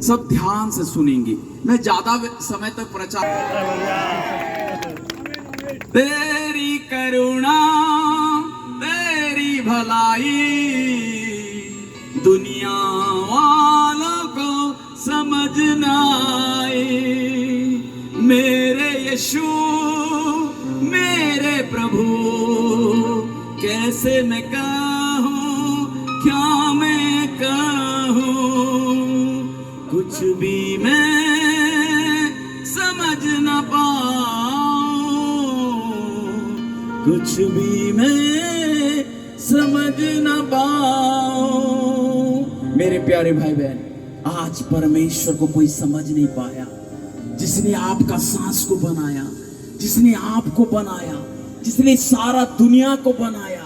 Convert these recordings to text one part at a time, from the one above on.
सब ध्यान से सुनेंगे, मैं ज्यादा समय तक प्रचार। तेरी करुणा तेरी भलाई दुनिया वालों को समझ न आए। मेरे यीशु मेरे प्रभु कैसे मैं कहूँ, क्या मैं कहूँ, कुछ भी मैं समझ न पाऊं, कुछ भी मैं समझ न पाऊं। मेरे प्यारे भाई बहन, आज परमेश्वर को कोई समझ नहीं पाया, जिसने आपका सांस को बनाया, जिसने आपको बनाया, जिसने सारा दुनिया को बनाया।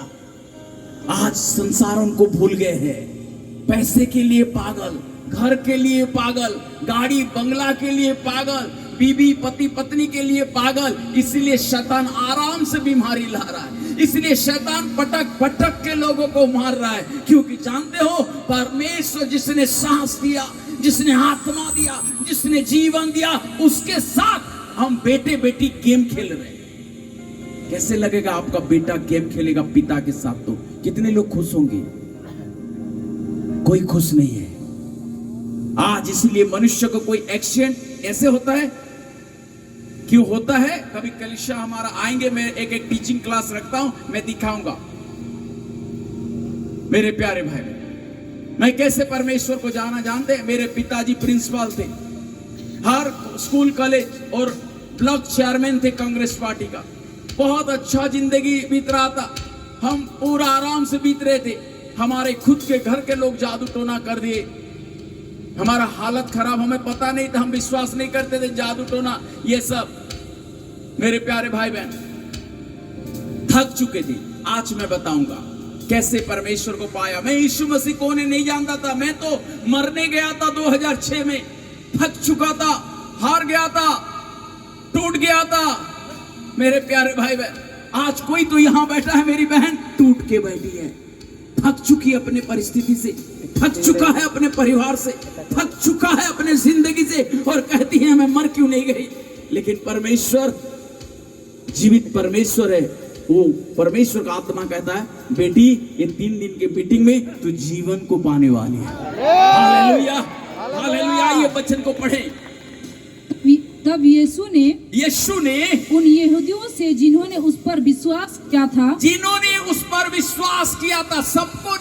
आज संसार उनको भूल गए हैं। पैसे के लिए पागल, घर के लिए पागल, गाड़ी बंगला के लिए पागल, बीवी पति पत्नी के लिए पागल। इसलिए शैतान आराम से बीमारी ला रहा है, इसलिए शैतान पटक पटक के लोगों को मार रहा है। क्योंकि जानते हो, परमेश्वर जिसने सांस दिया, जिसने आत्मा दिया, जिसने जीवन दिया, उसके साथ हम बेटे बेटी गेम खेल रहे हैं। कैसे लगेगा आपका बेटा गेम खेलेगा पिता के साथ? तो कितने लोग खुश होंगे? कोई खुश नहीं है आज। इसलिए मनुष्य को कोई एक्सीडेंट ऐसे होता है, क्यों होता है? कभी कलिशा हमारा आएंगे, मैं एक एक टीचिंग क्लास रखता हूं, मैं दिखाऊंगा। मेरे प्यारे भाई, मैं कैसे परमेश्वर को जाना जानते हैं? मेरे पिताजी प्रिंसिपल थे, हर स्कूल कॉलेज और ब्लॉक चेयरमैन थे कांग्रेस पार्टी का। बहुत अच्छा जिंदगी बीत रहा था, हम पूरा आराम से बीत रहे थे। हमारे खुद के घर के लोग जादू टोना कर दिए, हमारा हालत खराब, हमें पता नहीं था, हम विश्वास नहीं करते थे जादू टोना ये सब। मेरे प्यारे भाई बहन, थक चुके थे। आज मैं बताऊंगा कैसे परमेश्वर को पाया। मैं यीशु मसीह को नहीं जानता था, मैं तो मरने गया था 2006 में। थक चुका था, हार गया था, टूट गया था। मेरे प्यारे भाई बहन, आज कोई तो यहां बैठा है, मेरी बहन टूट के बैठी है, थक चुकी अपने परिस्थिति से, थक चुका है अपने परिवार से, थक चुका है अपने जिंदगी से, और कहती है मैं मर क्यों नहीं गई। लेकिन परमेश्वर जीवित परमेश्वर है। वो परमेश्वर का आत्मा कहता है, बेटी ये 3 दिन के मीटिंग में तू जीवन को पाने वाली है। Hallelujah, hallelujah. ये वचन को पढ़ें। तब यीशु ने उन यहूदियों से जिन्होंने उस पर विश्वास किया था, सबको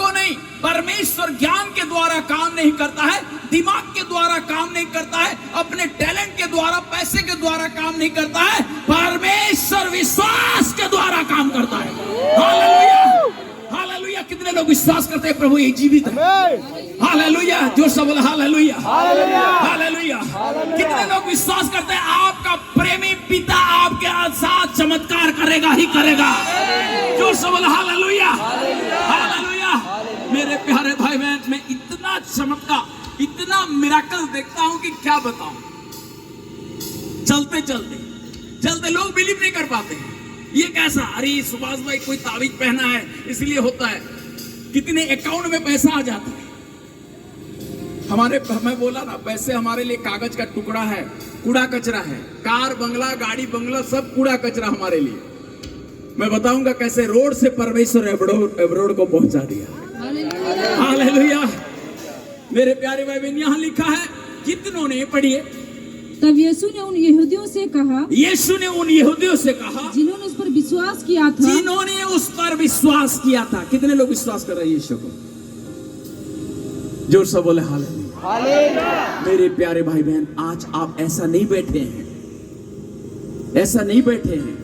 नहीं। परमेश्वर ज्ञान के द्वारा काम नहीं करता है, दिमाग के द्वारा काम नहीं करता है, अपने टैलेंट के द्वारा, पैसे के द्वारा काम नहीं करता है। परमेश्वर विश्वास के द्वारा काम करता है। Hallelujah, hallelujah. कितने लोग विश्वास करते हैं प्रभु ये जीवित है? हालेलुया, जो सब बोला हालेलुया, हालेलुया। कितने लोग विश्वास करते हैं आपका प्रेमी पिता आपके साथ चमत्कार करेगा ही करेगा? जो सब बोला हालेलुया, हालेलुया। मेरे प्यारे भाई बहन, मैं इतना चमत्कार, इतना मिराकल देखता हूं कि क्या बताऊं। चलते चलते लोग बिलीव नहीं कर पाते। ये कैसा? अरे सुभाष भाई कोई ताबीज पहना है इसलिए होता है। कितने अकाउंट में पैसा आ जाता है हमारे। मैं बोला ना, पैसे हमारे लिए कागज का टुकड़ा है, कूड़ा कचरा है। कार बंगला, गाड़ी बंगला, सब कूड़ा कचरा हमारे लिए। मैं बताऊंगा कैसे रोड से परमेश्वर एब्रोड को पहुंचा दिया। हालेलुया। मेरे प्यारे भाई बहन, यहां लिखा है, कितनों ने पढ़िए। तब यीशु ने उन यहूदियों से कहा, जिन्होंने उस पर विश्वास किया था, कितने लोग विश्वास कर रहे हैं यीशु को? जोर से बोले हालेलुया। मेरे प्यारे भाई बहन, आज आप ऐसा नहीं बैठे हैं,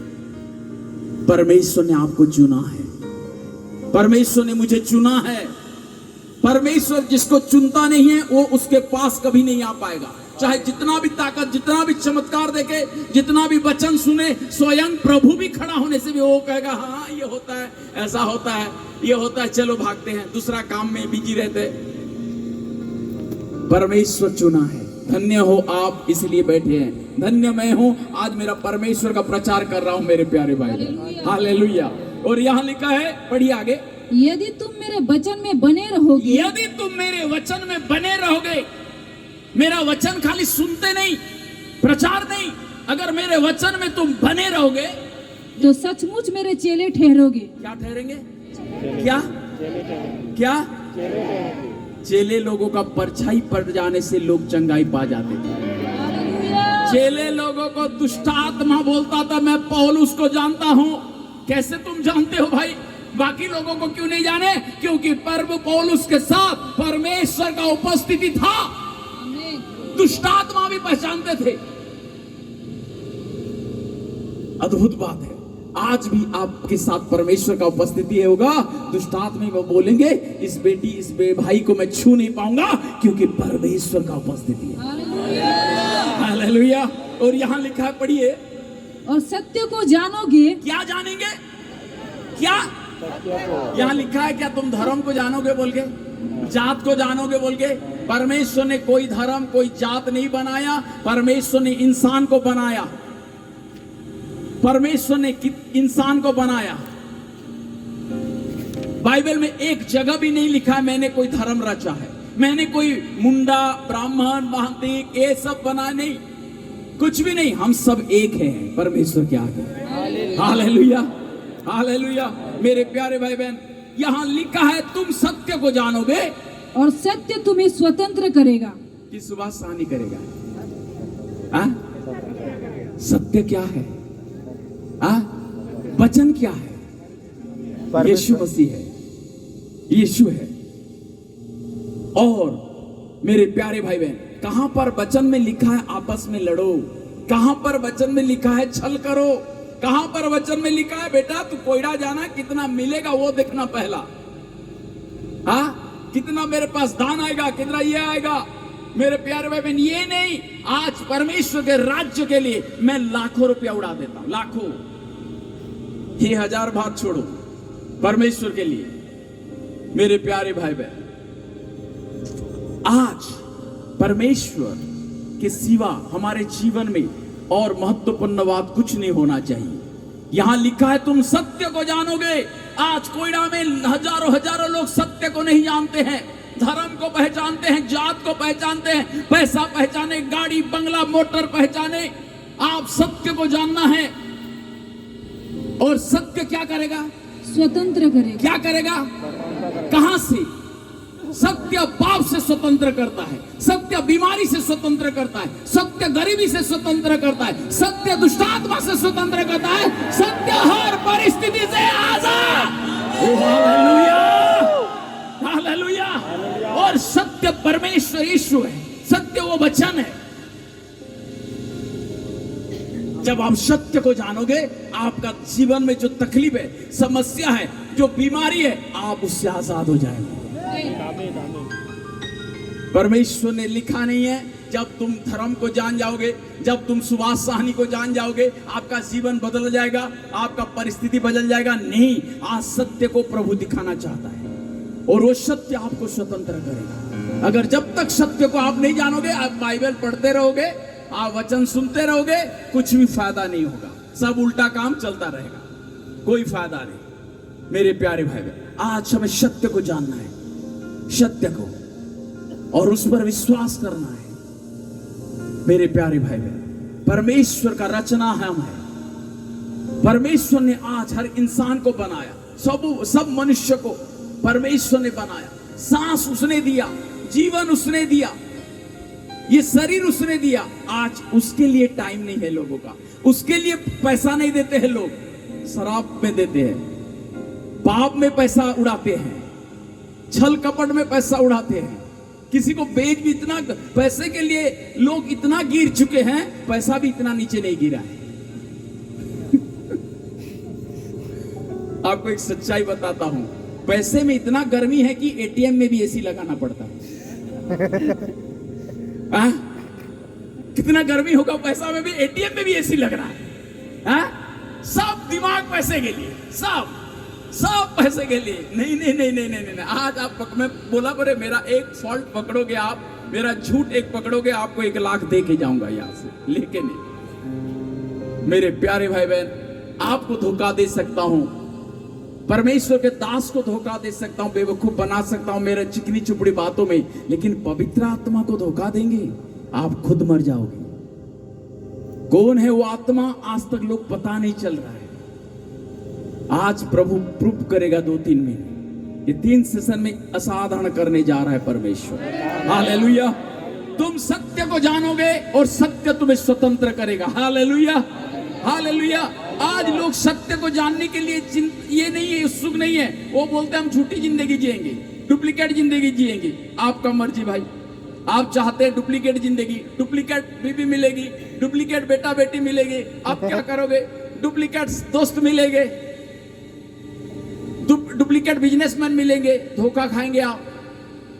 परमेश्वर ने आपको चुना है, परमेश्वर ने मुझे चुना है। परमेश्वर जिसको चुनता नहीं है वो उसके पास कभी नहीं आ पाएगा। चाहे जितना भी ताकत, जितना भी चमत्कार देखे, जितना भी वचन सुने, स्वयं प्रभु भी खड़ा होने से भी वो कहेगा हाँ ये होता है, ऐसा होता है, ये होता है, चलो भागते हैं, दूसरा काम में बिजी रहते। परमेश्वर चुना है। धन्य हो आप, इसलिए बैठे हैं। धन्य मैं हूं, आज मेरा परमेश्वर का प्रचार कर रहा हूं। मेरे प्यारे भाई, हालेलुया। और यहां लिखा है, पढ़िए आगे। यदि तुम मेरे वचन में बने रहोगे, यदि तुम मेरे वचन में बने रहोगे, मेरा वचन खाली सुनते नहीं, प्रचार नहीं, अगर मेरे वचन में तुम बने रहोगे तो सचमुच मेरे चेले ठहरोगे। क्या ठहरेंगे? क्या क्या? चेले लोगों का परछाई पड़ जाने से लोग चंगाई पा जाते थे। चेले लोगों को दुष्ट आत्मा बोलता था मैं पौलुस को जानता हूं। कैसे तुम जानते हो भाई? बाकी लोगों को क्यों नहीं जाने? क्योंकि प्रभु पौलुस के साथ परमेश्वर का उपस्थिति था। दुष्ट आत्मा भी पहचानते थे। अद्भुत बात है, आज भी आपके साथ परमेश्वर का उपस्थिति होगा। दुष्ट आत्मा वो बोलेंगे इस बेटी इस भाई को मैं छू नहीं पाऊंगा क्योंकि परमेश्वर का उपस्थिति है। हालेलुया। और यहाँ लिखा है, पढ़िए, और सत्य को जानोगे। क्या जानेंगे? क्या यहाँ लिखा है? क्या तुम धर्म को जानोगे बोल के, जात को जानोगे बोल के? परमेश्वर ने कोई धर्म कोई जात नहीं बनाया, परमेश्वर ने इंसान को बनाया। परमेश्वर ने इंसान को बनाया। बाइबल में एक जगह भी नहीं लिखा है मैंने कोई धर्म रचा है, मैंने कोई मुंडा ब्राह्मण महंतीक ये सब बना, नहीं, कुछ भी नहीं। हम सब एक हैं परमेश्वर के आगे। Hallelujah, hallelujah. मेरे प्यारे भाई बहन, यहां लिखा है तुम सत्य को जानोगे और सत्य तुम्हें स्वतंत्र करेगा। कि सुभाष सहनी करेगा। आ? सत्य क्या है? वचन क्या है? यीशु मसीह है, यीशु है। और मेरे प्यारे भाई बहन, कहां पर वचन में लिखा है आपस में लड़ो? कहां पर वचन में लिखा है छल करो? कहां पर वचन में लिखा है बेटा तू कोयड़ा जाना, कितना मिलेगा वो देखना पहला। कितना मेरे पास दान आएगा, कितना ये आएगा? मेरे प्यारे भाई बहन, ये नहीं। आज परमेश्वर के राज्य के लिए मैं लाखों रुपया उड़ा देता हूं, लाखों। ये 1000 बात छोड़ो, परमेश्वर के लिए। मेरे प्यारे भाई बहन, आज परमेश्वर के सिवा हमारे जीवन में और महत्वपूर्ण बात कुछ नहीं होना चाहिए। यहां लिखा है तुम सत्य को जानोगे। आज कोयडा में हजारों हजारों लोग सत्य को नहीं जानते हैं, धर्म को पहचानते हैं, जात को पहचानते हैं, पैसा पहचाने, गाड़ी बंगला मोटर पहचाने। आप सत्य को जानना है। और सत्य क्या करेगा? स्वतंत्र करेगा। क्या करेगा? कहां से? सत्य पाप से स्वतंत्र करता है, सत्य बीमारी से स्वतंत्र करता है, सत्य गरीबी से स्वतंत्र करता है, सत्य दुष्टात्मा से स्वतंत्र करता है, सत्य हर परिस्थिति से आजाद। Hallelujah, hallelujah. और सत्य परमेश्वर यीशु है, सत्य वो वचन है। जब आप सत्य को जानोगे, आपका जीवन में जो तकलीफ है, समस्या है, जो बीमारी है, आप उससे आजाद हो जाएंगे। परमेश्वर ने लिखा नहीं है जब तुम धर्म को जान जाओगे, जब तुम सुभाष सहनी को जान जाओगे आपका जीवन बदल जाएगा, आपका परिस्थिति बदल जाएगा। नहीं, आज सत्य को प्रभु दिखाना चाहता है और वो सत्य आपको स्वतंत्र करेगा। अगर जब तक सत्य को आप नहीं जानोगे, आप बाइबल पढ़ते रहोगे, आप वचन सुनते रहोगे, कुछ भी फायदा नहीं होगा, सब उल्टा काम चलता रहेगा, कोई फायदा नहीं। मेरे प्यारे भाई, आज हमें सत्य को जानना है, सत्य को, और उस पर विश्वास करना है। मेरे प्यारे भाई बहन, परमेश्वर का रचना हम है। परमेश्वर ने आज हर इंसान को बनाया, सब मनुष्य को परमेश्वर ने बनाया। सांस उसने दिया, जीवन उसने दिया, ये शरीर उसने दिया। आज उसके लिए टाइम नहीं है लोगों का, उसके लिए पैसा नहीं देते हैं लोग, शराब में देते हैं, पाप में पैसा उड़ाते हैं, छल कपट में पैसा उड़ाते हैं, किसी को बेच भी इतना, पैसे के लिए लोग इतना गिर चुके हैं, पैसा भी इतना नीचे नहीं गिरा है। आपको एक सच्चाई बताता हूं, पैसे में इतना गर्मी है कि एटीएम में भी एसी लगाना पड़ता है। कितना गर्मी होगा पैसा में भी, एटीएम में भी एसी लग रहा है। सब दिमाग पैसे के लिए, सब पैसे के लिए। नहीं नहीं नहीं नहीं नहीं, नहीं। आज आप, मैं बोला बोले मेरा एक फॉल्ट पकड़ोगे आप, मेरा झूठ एक पकड़ोगे, आपको 1 लाख दे के जाऊंगा यहां से, लेके नहीं। मेरे प्यारे भाई बहन, आपको धोखा दे सकता हूं, परमेश्वर के दास को धोखा दे सकता हूं, बेवकूफ बना सकता हूं मेरे चिकनी चुपड़ी बातों में, लेकिन पवित्र आत्मा को धोखा देंगे, आप खुद मर जाओगे। कौन है वो आत्मा, आज तक लोग पता नहीं चल रहा है। आज प्रभु प्रूफ करेगा 2-3 महीने, ये 3 सेशन में असाधारण करने जा रहा है परमेश्वर। हालेलुया। तुम सत्य को जानोगे और सत्य तुम्हें स्वतंत्र करेगा। Hallelujah, hallelujah. आज लोग सत्य को जानने के लिए ये नहीं है, उत्सुक नहीं है। वो बोलते हैं हम झूठी जिंदगी जिएंगे, डुप्लीकेट जिंदगी जिएंगे। आपका मर्जी भाई, आप चाहते हैं डुप्लीकेट जिंदगी, डुप्लीकेट बीवी मिलेगी, डुप्लीकेट बेटा बेटी मिलेगी, आप क्या करोगे? डुप्लीकेट दोस्त मिलेंगे, डुप्लीकेट बिजनेसमैन मिलेंगे, धोखा खाएंगे आप।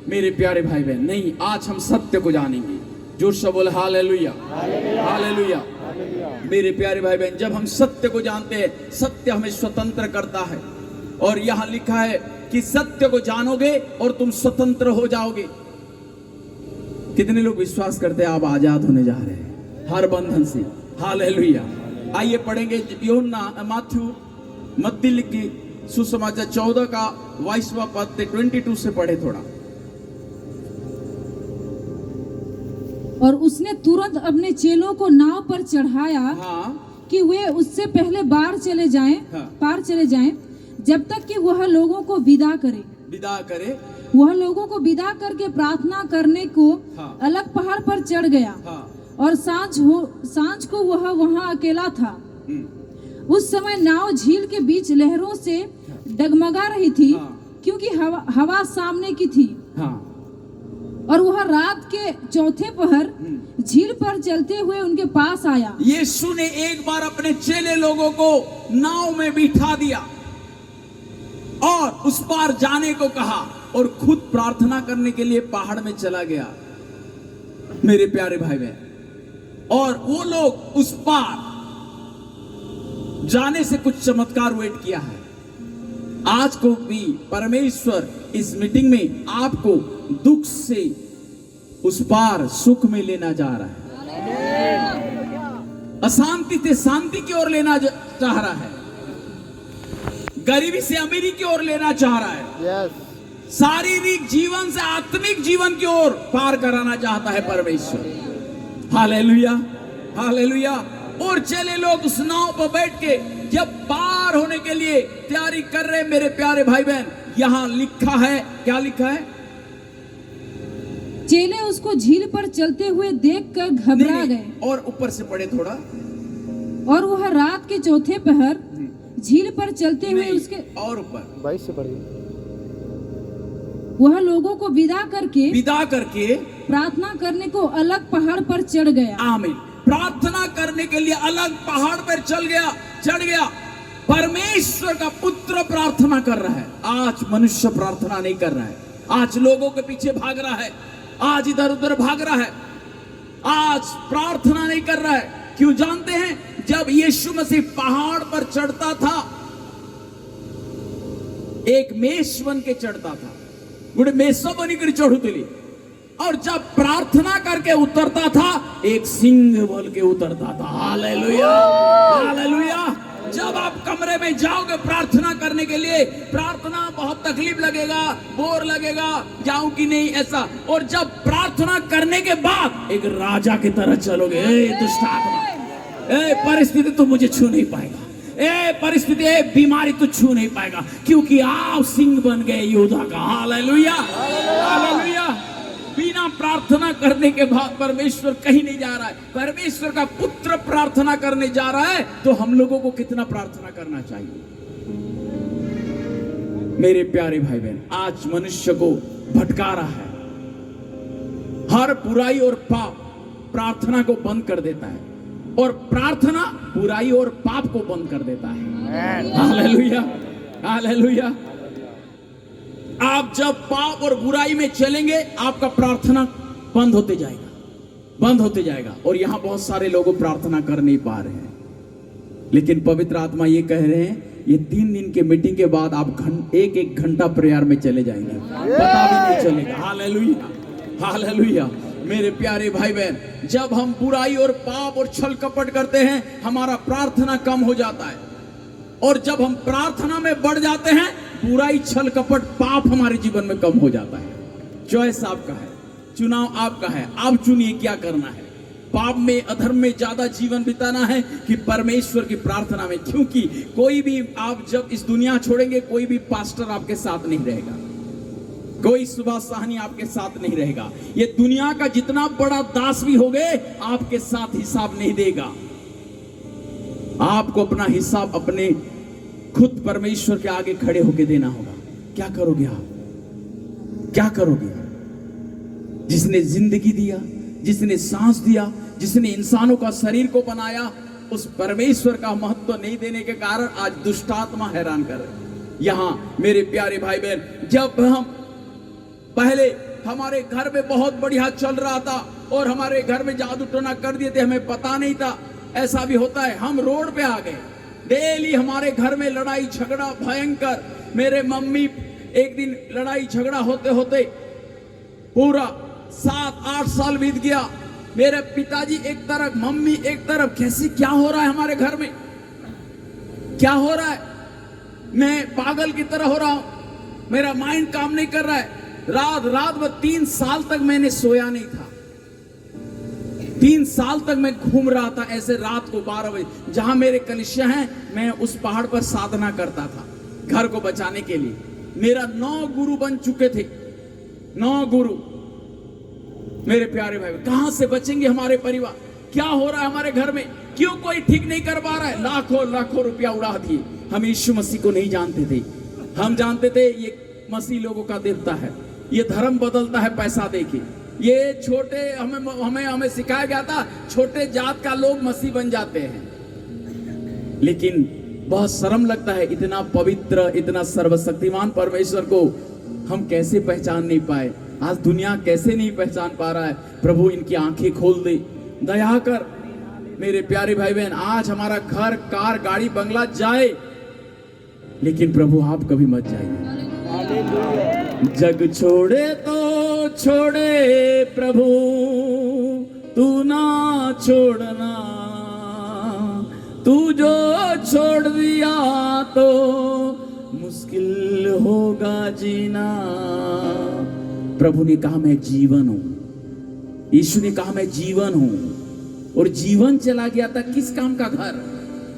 मेरे प्यारे भाई बहन, नहीं, आज हम सत्य को जानेंगे। जोर से बोले हालेलुया, हालेलुया। मेरे प्यारे भाई बहन, जब हम सत्य को जानते हैं, सत्य हमें स्वतंत्र करता है। और यहां लिखा है कि सत्य को जानोगे और तुम स्वतंत्र हो जाओगे। कितने लोग विश्वास करते हैं आप आजाद होने जा रहे हैं हर बंधन से? हालेलुया। आइए पढ़ेंगे यूहन्ना मैथ्यू मत्ती लिखी सुसमाचार 14 का 22वां पद 22 से पढ़े थोड़ा। और उसने तुरंत अपने चेलों को नाव पर चढ़ाया, हाँ, कि वे उससे पहले पार चले जाएं, जब तक कि वह लोगों को विदा करे। वह लोगों को विदा करके प्रार्थना करने को हाँ, अलग पहाड़ पर चढ़ गया। हाँ, और सांझ को वह वहां अकेला था। उस समय नाव झील के बीच लहरों से डगमगा रही थी, हाँ, क्योंकि हवा सामने की थी। हाँ, और वह रात के चौथे पहर झील पर चलते हुए उनके पास आया। यीशु ने एक बार अपने चेले लोगों को नाव में बिठा दिया और उस पार जाने को कहा और खुद प्रार्थना करने के लिए पहाड़ में चला गया। मेरे प्यारे भाई बहन, और वो लोग उस पार जाने से कुछ चमत्कार वेट किया है। आज को भी परमेश्वर इस मीटिंग में आपको दुख से उस पार सुख में लेना जा रहा है। अशांति से शांति की ओर लेना चाह रहा है। गरीबी से अमीरी की ओर लेना चाह रहा है। शारीरिक जीवन से आत्मिक जीवन की ओर पार कराना चाहता है परमेश्वर। Hallelujah, hallelujah. और चले लोग उस नाव पर बैठ के जब पार होने के लिए तैयारी कर रहे, मेरे प्यारे भाई बहन, यहां लिखा है, क्या लिखा है? चेले उसको झील पर चलते हुए देखकर घबरा गए। और ऊपर से पढ़े थोड़ा। और वह रात के चौथे पहर झील पर चलते हुए उसके और ऊपर 22 से पढ़िए। वह लोगों को विदा करके प्रार्थना करने को अलग पहाड़ पर चढ़ गया। आमीन। प्रार्थना करने के लिए अलग पहाड़ पर चढ़ गया। परमेश्वर का पुत्र प्रार्थना कर रहा है। आज मनुष्य प्रार्थना नहीं कर रहा है। आज लोगों के पीछे भाग रहा है, आज इधर उधर भाग रहा है, आज प्रार्थना नहीं कर रहा है। क्यों जानते हैं? जब यीशु मसीह पहाड़ पर चढ़ता था, एक मेष बन के चढ़ता था, गुड़े मेषो बनी कर चढ़ुतली। और जब प्रार्थना करके उतरता था, एक सिंह बन के उतरता था। Hallelujah, hallelujah. जब आप कमरे में जाओगे प्रार्थना करने के लिए, प्रार्थना बहुत तकलीफ लगेगा, बोर लगेगा, जाऊं कि नहीं ऐसा। और जब प्रार्थना करने के बाद एक राजा की तरह चलोगे, ए दुष्ट आत्मा, ए परिस्थिति तो मुझे छू नहीं पाएगा, ए परिस्थिति, ए बीमारी तो छू नहीं पाएगा, क्योंकि आप सिंह बन गए योद्धा का। Hallelujah, hallelujah. बिना प्रार्थना करने के बाद परमेश्वर कहीं नहीं जा रहा है। परमेश्वर का पुत्र प्रार्थना करने जा रहा है, तो हम लोगों को कितना प्रार्थना करना चाहिए? मेरे प्यारे भाई बहन, आज मनुष्य को भटका रहा है। हर बुराई और पाप प्रार्थना को बंद कर देता है, और प्रार्थना बुराई और पाप को बंद कर देता है। Hallelujah, hallelujah. आप जब पाप और बुराई में चलेंगे, आपका प्रार्थना बंद होते जाएगा। और यहां बहुत सारे लोग प्रार्थना कर नहीं पा रहे हैं, लेकिन पवित्र आत्मा ये कह रहे हैं, ये 3 दिन के मीटिंग के बाद आप एक घंटा प्रेयर में चले जाएंगे, पता भी नहीं चलेगा। Hallelujah, hallelujah. मेरे प्यारे भाई बहन, जब हम बुराई और पाप और छल कपट करते हैं, हमारा प्रार्थना कम हो जाता है। और जब हम प्रार्थना में बढ़ जाते हैं, बुराई, छल कपट, पाप हमारे जीवन में कम हो जाता है। चॉइस आपका है, चुनाव आपका है, आप चुनिए क्या करना है। पाप में, अधर्म में ज्यादा जीवन बिताना है कि परमेश्वर की प्रार्थना में, क्योंकि कोई भी, आप जब इस दुनिया छोड़ेंगे, कोई भी पास्टर आपके साथ नहीं रहेगा, कोई सुबह साहनी आपके साथ नहीं रहेगा। ये दुनिया का जितना बड़ा दास भी हो गए, आपके साथ हिसाब नहीं देगा। आपको अपना हिसाब अपने खुद परमेश्वर के आगे खड़े होकर देना होगा। क्या करोगे आप? क्या करोगे? जिसने जिंदगी दिया, जिसने सांस दिया, जिसने इंसानों का शरीर को बनाया, उस परमेश्वर का महत्व नहीं देने के कारण आज दुष्टात्मा हैरान कर रहे। यहां मेरे प्यारे भाई बहन, जब हम पहले हमारे घर में बहुत बढ़िया चल रहा था और हमारे घर में जादू टोना कर दिए थे, हमें पता नहीं था। ऐसा भी होता है, हम रोड पे आ गए, डेली हमारे घर में लड़ाई झगड़ा भयंकर। मेरे मम्मी, एक दिन लड़ाई झगड़ा होते होते पूरा 7-8 साल बीत गया। मेरे पिताजी एक तरफ, मम्मी एक तरफ। कैसे, क्या हो रहा है हमारे घर में? क्या हो रहा है? मैं पागल की तरह हो रहा हूं, मेरा माइंड काम नहीं कर रहा है। रात भर 3 साल तक मैंने सोया नहीं था। 3 साल तक मैं घूम रहा था ऐसे, रात को 12 बजे, जहां मेरे कलिसिया हैं, मैं उस पहाड़ पर साधना करता था घर को बचाने के लिए। मेरा 9 गुरु बन चुके थे, 9 गुरु। मेरे प्यारे भाई, कहां से बचेंगे हमारे परिवार? क्या हो रहा है हमारे घर में? क्यों कोई ठीक नहीं कर पा रहा है? लाखों लाखों रुपया उड़ा दिए। हम यीशु मसीह को नहीं जानते थे। हम जानते थे ये मसीह लोगों का देवता है, ये धर्म बदलता है पैसा देके। ये छोटे, हमें सिखाया गया था, छोटे जात का लोग मसीह बन जाते हैं। लेकिन बहुत शर्म लगता है, इतना पवित्र, इतना सर्वशक्तिमान परमेश्वर को हम कैसे पहचान नहीं पाए। आज दुनिया कैसे नहीं पहचान पा रहा है। प्रभु इनकी आंखें खोल दे, दया कर। मेरे प्यारे भाई बहन, आज हमारा घर, कार, गाड़ी, बंगला जाए, लेकिन प्रभु आप कभी मत जाइए। जग छोड़े तो छोड़े प्रभु, तू ना छोड़ना, तू जो छोड़ दिया तो मुश्किल होगा जीना। प्रभु ने कहा मैं जीवन हूं, यीशु ने कहा मैं जीवन हूं, और जीवन चला गया था। किस काम का घर,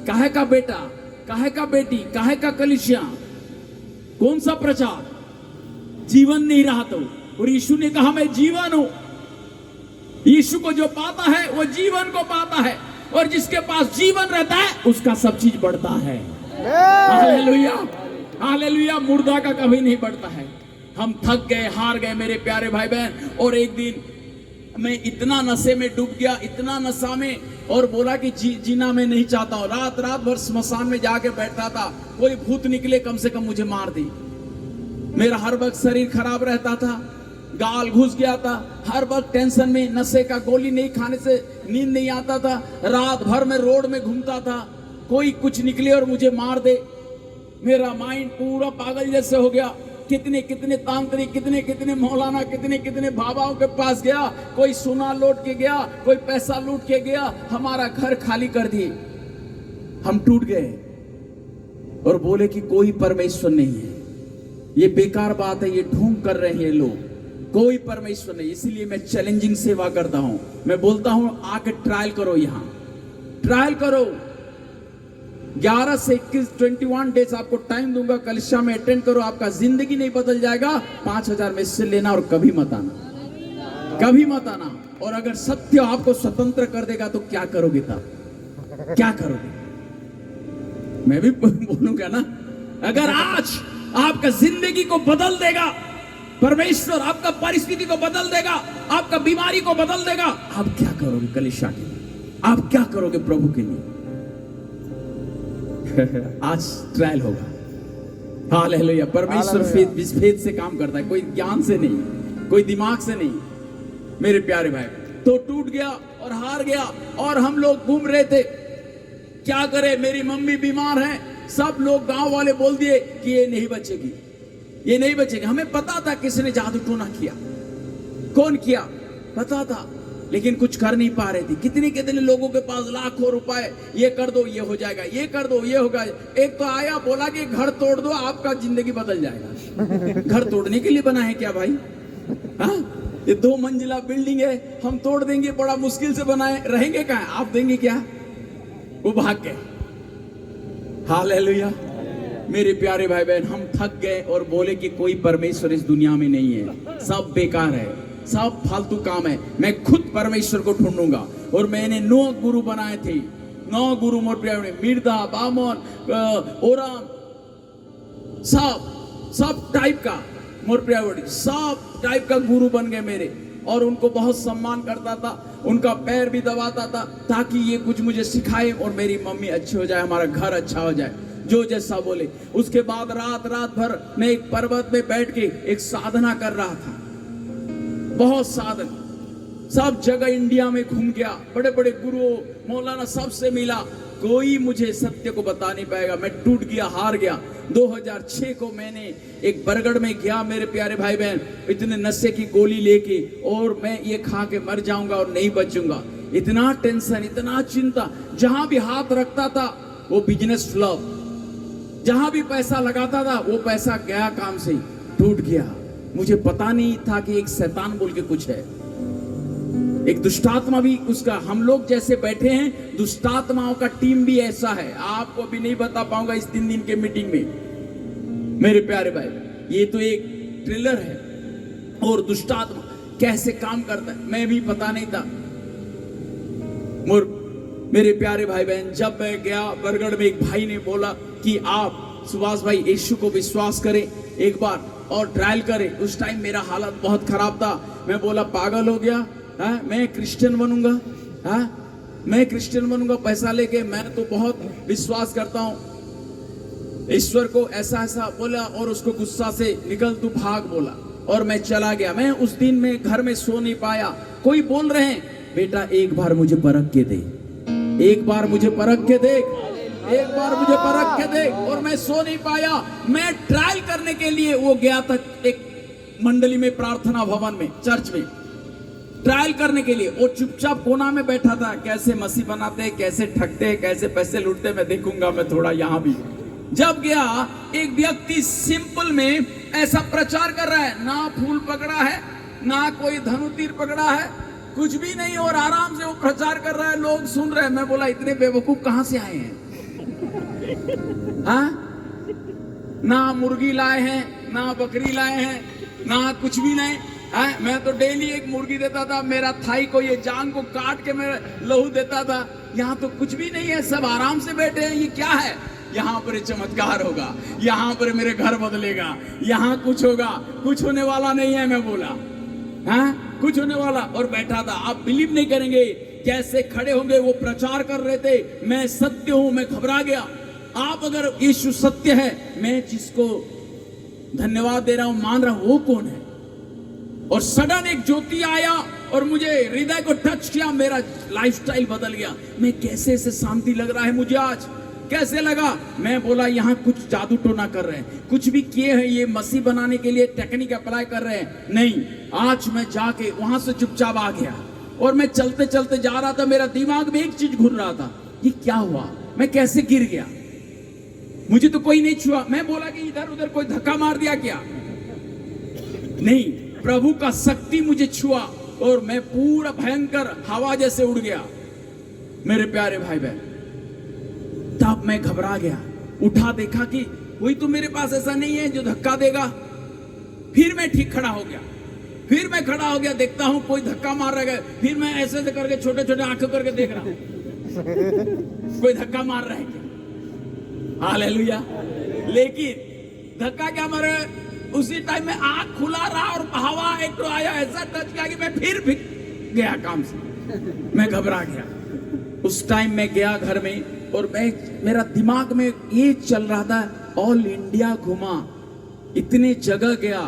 काहे का बेटा, काहे का बेटी, काहे का कलीसिया, कौन सा प्रचार? जीवन नहीं रहा तो। और यीशु ने कहा मैं जीवन हूं। यीशु को जो पाता है वो जीवन को पाता है, और जिसके पास जीवन रहता है उसका सब चीज बढ़ता है। Hallelujah, hallelujah. मुर्दा का कभी नहीं बढ़ता है। हम थक गए, हार गए मेरे प्यारे भाई बहन। और एक दिन मैं इतना नशे में डूब गया, इतना नशा में, और बोला कि जीना मैं नहीं चाहता हूं। रात भर स्मशान में जाके बैठता था, कोई भूत निकले कम से कम मुझे मार दे। मेरा हर वक्त शरीर खराब रहता था, गाल घुस गया था, हर वक्त टेंशन में, नशे का गोली नहीं खाने से नींद नहीं आता था। रात भर में रोड में घूमता था, कोई कुछ निकले और मुझे मार दे। मेरा माइंड पूरा पागल जैसे हो गया। कितने कितने तांत्रिक, कितने कितने मौलाना, कितने कितने बाबाओं के पास गया, कोई सोना लौट के गया, कोई पैसा लूट के गया, हमारा घर खाली कर दिए। हम टूट गए और बोले कि कोई परमेश्वर नहीं है। ये बेकार बात है, ये ढोंग कर रहे हैं लोग, कोई परमेश्वर नहीं। इसीलिए मैं चैलेंजिंग सेवा करता हूं। मैं बोलता हूं आके ट्रायल करो, यहां ट्रायल करो। 11 से 21 21 डेज आपको टाइम दूंगा, कलिसिया में अटेंड करो। आपका जिंदगी नहीं बदल जाएगा। 5000 में से लेना और कभी मत आना, कभी मत आना। और अगर सत्य आपको स्वतंत्र कर देगा तो क्या करोगे तब? क्या करोगे? मैं भी बोलूंगा ना, अगर आज आपका जिंदगी को बदल देगा परमेश्वर, आपका परिस्थिति को बदल देगा, आपका बीमारी को बदल देगा, आप क्या करोगे कलीसिया के लिए? आप क्या करोगे प्रभु के लिए? आज ट्रायल होगा। हालेलुया। परमेश्वर फेथ से काम करता है, कोई ज्ञान से नहीं, कोई दिमाग से नहीं। मेरे प्यारे भाई, तो टूट गया और हार गया, और हम लोग घूम रहे थे, क्या करें? मेरी मम्मी बीमार है, सब लोग गांव वाले बोल दिए कि ये नहीं बचेगी, ये नहीं बचेगी। हमें पता था किसने जादू टोना किया, कौन किया, पता था। लेकिन कुछ कर नहीं पा रहे थे। कितने लोगों के पास लाखों रुपए, ये कर दो ये हो जाएगा, ये कर दो ये होगा। एक तो आया बोला कि घर तोड़ दो आपका जिंदगी बदल जाएगा। घर तोड़ने के लिए बना है क्या भाई? हाँ, ये 2 मंजिला बिल्डिंग है, हम तोड़ देंगे, बड़ा मुश्किल से बनाए, रहेंगे कहाँ? आप देंगे क्या? वो भाग गए। हालेलुया। मेरे प्यारे भाई बहन, हम थक गए और बोले कि कोई परमेश्वर इस दुनिया में नहीं है, सब बेकार है, सब फालतू काम है, मैं खुद परमेश्वर को ढूंढूंगा। और मैंने 9 गुरु बनाए थे, 9 गुरु मोर प्यारे, मिर्दा, बामन, ओराम, सब टाइप का मोर प्यारे, सब टाइप का गुरु बन गए मेरे। और उनको बहुत सम्मान करता था, उनका पैर भी दबाता था ताकि ये कुछ मुझे सिखाए और मेरी मम्मी अच्छी हो जाए, हमारा घर अच्छा हो जाए, जो जैसा बोले। उसके बाद रात भर मैं एक पर्वत में बैठ के एक साधना कर रहा था, बहुत साधन, सब जगह इंडिया में घूम गया, बड़े बड़े गुरु मौलाना सबसे मिला, कोई मुझे सत्य को बता नहीं पाएगा। मैं टूट गया, हार गया। 2006 को मैंने एक बरगढ़ में गया मेरे प्यारे भाई बहन, इतने नशे की गोली लेके, और मैं ये खा के मर जाऊंगा और नहीं बचूंगा। इतना टेंशन, इतना चिंता, जहां भी हाथ रखता था वो बिजनेस फ्लॉप, जहां भी पैसा लगाता था वो पैसा गया काम से, टूट गया। मुझे पता नहीं था कि एक शैतान बोल के कुछ है, एक दुष्टात्मा भी उसका, हम लोग जैसे बैठे हैं, दुष्टात्माओं का टीम भी ऐसा है। आपको भी नहीं बता पाऊंगा इस 3 दिन के मीटिंग में मेरे प्यारे भाई। ये तो एक ट्रेलर है, और दुष्टात्मा कैसे काम करता है मैं भी पता नहीं था। मेरे प्यारे भाई बहन, जब मैं गया बरगढ़ में, एक भाई ने बोला कि आप सुभाष भाई यीशु को विश्वास करें एक बार और ट्रायल करें। उस टाइम मेरा हालत बहुत खराब था। मैं बोला पागल हो गया, मैं क्रिश्चियन बनूंगा, मैं क्रिश्चियन बनूंगा पैसा लेके, मैं तो बहुत विश्वास करता हूं ईश्वर को, ऐसा बोला। और उसको गुस्सा से निकल तू भाग बोला, और मैं चला गया। मैं उस दिन में घर में सो नहीं पाया। कोई बोल रहे हैं बेटा एक बार मुझे परख के दे, एक बार मुझे परख के देख, एक बार मुझे परख के देख। और मैं सो नहीं पाया। मैं ट्रायल करने के लिए वो गया था एक मंडली में, प्रार्थना भवन में, चर्च में, ट्रायल करने के लिए। वो चुपचाप कोना में बैठा था, कैसे मसीह बनाते हैं, कैसे ठगते हैं, कैसे पैसे लूटते हैं, मैं देखूंगा, मैं थोड़ा यहां भी। जब गया, एक व्यक्ति सिंपल में ऐसा प्रचार कर रहा है, ना फूल पकड़ा है, ना कोई धनुतीर पकड़ा है, कुछ भी नहीं, और आराम से वो प्रचार कर रहा है, लोग सुन रहे हैं। मैं बोला इतने बेवकूफ कहां से आए हैं? हाँ, ना मुर्गी लाए हैं, ना बकरी लाए हैं, ना कुछ भी नहीं। मैं तो डेली एक मुर्गी देता था, मेरा थाई को, ये जान को काट के मैं लहू देता था। यहाँ तो कुछ भी नहीं है, सब आराम से बैठे हैं। ये क्या है? यहाँ पर चमत्कार होगा, यहाँ पर मेरे घर बदलेगा, यहाँ कुछ होगा। कुछ होने वाला नहीं है, मैं बोला हाँ कुछ होने वाला। और बैठा था। आप बिलीव नहीं करेंगे कैसे खड़े होंगे, वो प्रचार कर रहे थे, मैं सत्य हूं। मैं घबरा गया। आप अगर यीशु सत्य है, मैं जिसको धन्यवाद दे रहा हूं, मान रहा हूं, वो कौन है? और सडन एक ज्योति आया और मुझे हृदय को टच किया, मेरा लाइफस्टाइल बदल गया। मैं कैसे से शांति लग रहा है मुझे आज, कैसे लगा? मैं बोला यहाँ कुछ जादू टोना कर रहे हैं, कुछ भी किए हैं, ये मसीह बनाने के लिए टेक्निक अप्लाई कर रहे हैं। नहीं, आज मैं जाके वहां से चुपचाप आ गया और मैं चलते चलते जा रहा था। मेरा दिमाग में एक चीज घूम रहा था, ये क्या हुआ, मैं कैसे गिर गया, मुझे तो कोई नहीं छुआ। मैं बोला कि इधर उधर कोई धक्का मार दिया क्या? नहीं, प्रभु का शक्ति मुझे छुआ और मैं पूरा भयंकर हवा जैसे उड़ गया मेरे प्यारे भाई बहन। तब मैं घबरा गया, उठा, देखा कि कोई तो मेरे पास ऐसा नहीं है जो धक्का देगा। फिर मैं ठीक खड़ा हो गया, फिर मैं खड़ा हो गया, देखता हूं कोई धक्का मार रहा है। फिर मैं ऐसे ऐसे करके छोटे छोटे आंखें करके देख रहा हूं कोई धक्का मार रहा है क्या? हालेलुया। लेकिन धक्का क्या मार रहा है? उसी टाइम में आंख खुला रहा और हवा एक तो आया, ऐसा टच किया कि मैं फिर गया काम से। मैं घबरा गया। उस टाइम मैं गया घर में और मेरा दिमाग में ये चल रहा था, ऑल इंडिया घुमा, इतने जगह गया,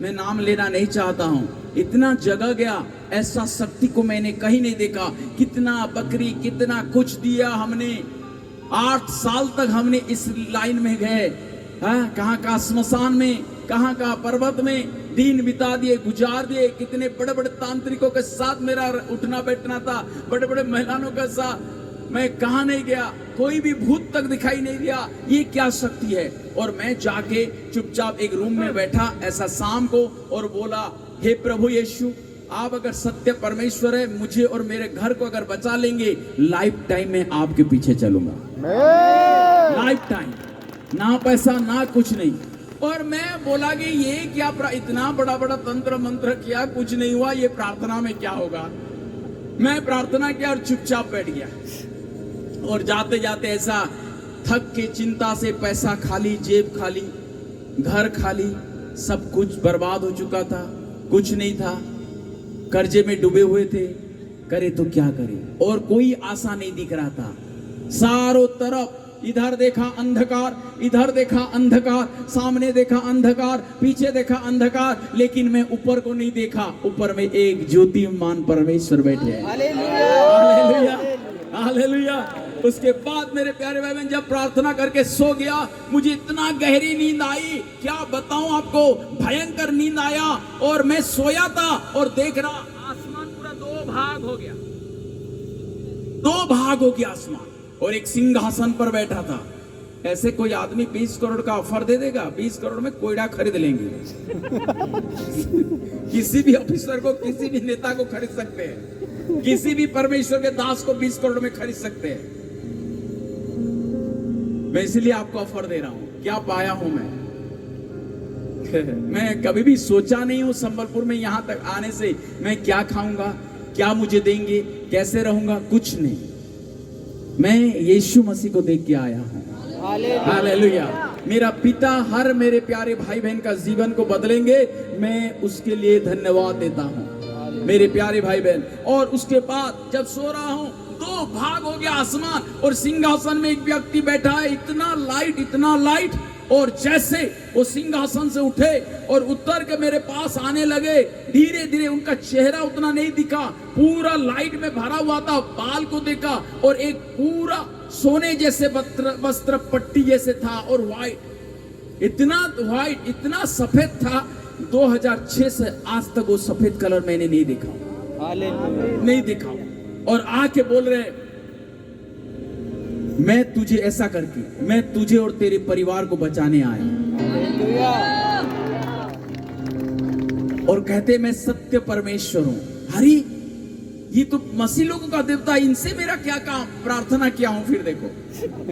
मैं नाम लेना नहीं चाहता हूं, इतना जगह गया, ऐसा शक्ति को मैंने कहीं नहीं देखा। कितना बकरी, कितना कुछ दिया हमने। 8 साल तक हमने इस लाइन में गए, कहाँ का स्मशान में, कहाँ का पर्वत में, दिन बिता दिए, गुजार दिए। कितने बड़े बड़े तांत्रिकों के साथ मेरा उठना बैठना था, बड़े बड़े महिलाओं के साथ। मैं कहाँ नहीं गया, कोई भी भूत तक दिखाई नहीं दिया। ये क्या शक्ति है? और मैं जाके चुपचाप एक रूम में बैठा ऐसा शाम को और बोला, हे प्रभु यीशु, आप अगर सत्य परमेश्वर है, मुझे और मेरे घर को अगर बचा लेंगे, लाइफ टाइम में आपके पीछे चलूंगा। लाइफ टाइम, ना पैसा ना कुछ नहीं। और मैं बोला कि ये क्या इतना बड़ा बड़ा तंत्र मंत्र किया, कुछ नहीं हुआ, ये प्रार्थना में क्या होगा। मैं प्रार्थना किया और चुपचाप बैठ गया। और जाते जाते ऐसा थक के, चिंता से, पैसा खाली, जेब खाली, घर खाली, सब कुछ बर्बाद हो चुका था, कुछ नहीं था, कर्जे में डूबे हुए थे। करे तो क्या करे, और कोई आशा नहीं दिख रहा था। चारों तरफ इधर देखा अंधकार, इधर देखा अंधकार, सामने देखा अंधकार, पीछे देखा अंधकार, लेकिन मैं ऊपर को नहीं देखा। ऊपर में एक ज्योतिमान परमेश्वर बैठे हैं। Hallelujah, hallelujah. उसके बाद मेरे प्यारे भाई बहन, जब प्रार्थना करके सो गया, मुझे इतना गहरी नींद आई, क्या बताऊं आपको, भयंकर नींद आया। और मैं सोया था और देख रहा आसमान पूरा दो भाग हो गया, दो भाग हो गया आसमान, और एक सिंहासन पर बैठा था। ऐसे कोई आदमी 20 करोड़ का ऑफर दे देगा, 20 करोड़ में कोयला खरीद लेंगे। किसी भी ऑफिसर को, किसी भी नेता को खरीद सकते हैं, किसी भी परमेश्वर के दास को 20 करोड़ में खरीद सकते हैं। मैं इसलिए आपको ऑफर दे रहा हूं। क्या पाया हूं मैं कभी भी सोचा नहीं हूं संबलपुर में यहां तक आने से मैं क्या खाऊंगा, क्या मुझे देंगे, कैसे रहूंगा, कुछ नहीं। मैं यीशु मसीह को देख के आया हूं। हालेलुया। मेरा पिता हर मेरे प्यारे भाई बहन का जीवन को बदलेंगे, मैं उसके लिए धन्यवाद देता हूं मेरे प्यारे भाई बहन। और उसके बाद जब सो रहा हूं, दो भाग हो गया आसमान, और सिंहासन में एक व्यक्ति बैठा है। इतना लाइट, इतना लाइट। और जैसे वो सिंहासन से उठे और उतर के मेरे पास आने लगे, धीरे धीरे उनका चेहरा उतना नहीं दिखा, पूरा लाइट में भरा हुआ था। बाल को देखा और एक पूरा सोने जैसे वस्त्र पट्टी जैसे था, और व्हाइट, इतना सफेद था। 2006 से आज तक वो सफेद कलर मैंने नहीं देखा, नहीं देखा। और आके बोल रहे, मैं तुझे ऐसा करके, मैं तुझे और तेरे परिवार को बचाने आया। और कहते मैं सत्य परमेश्वर हूं। अरे ये तो मसीह लोगों का देवता, इनसे मेरा क्या काम, प्रार्थना किया हूं। फिर देखो,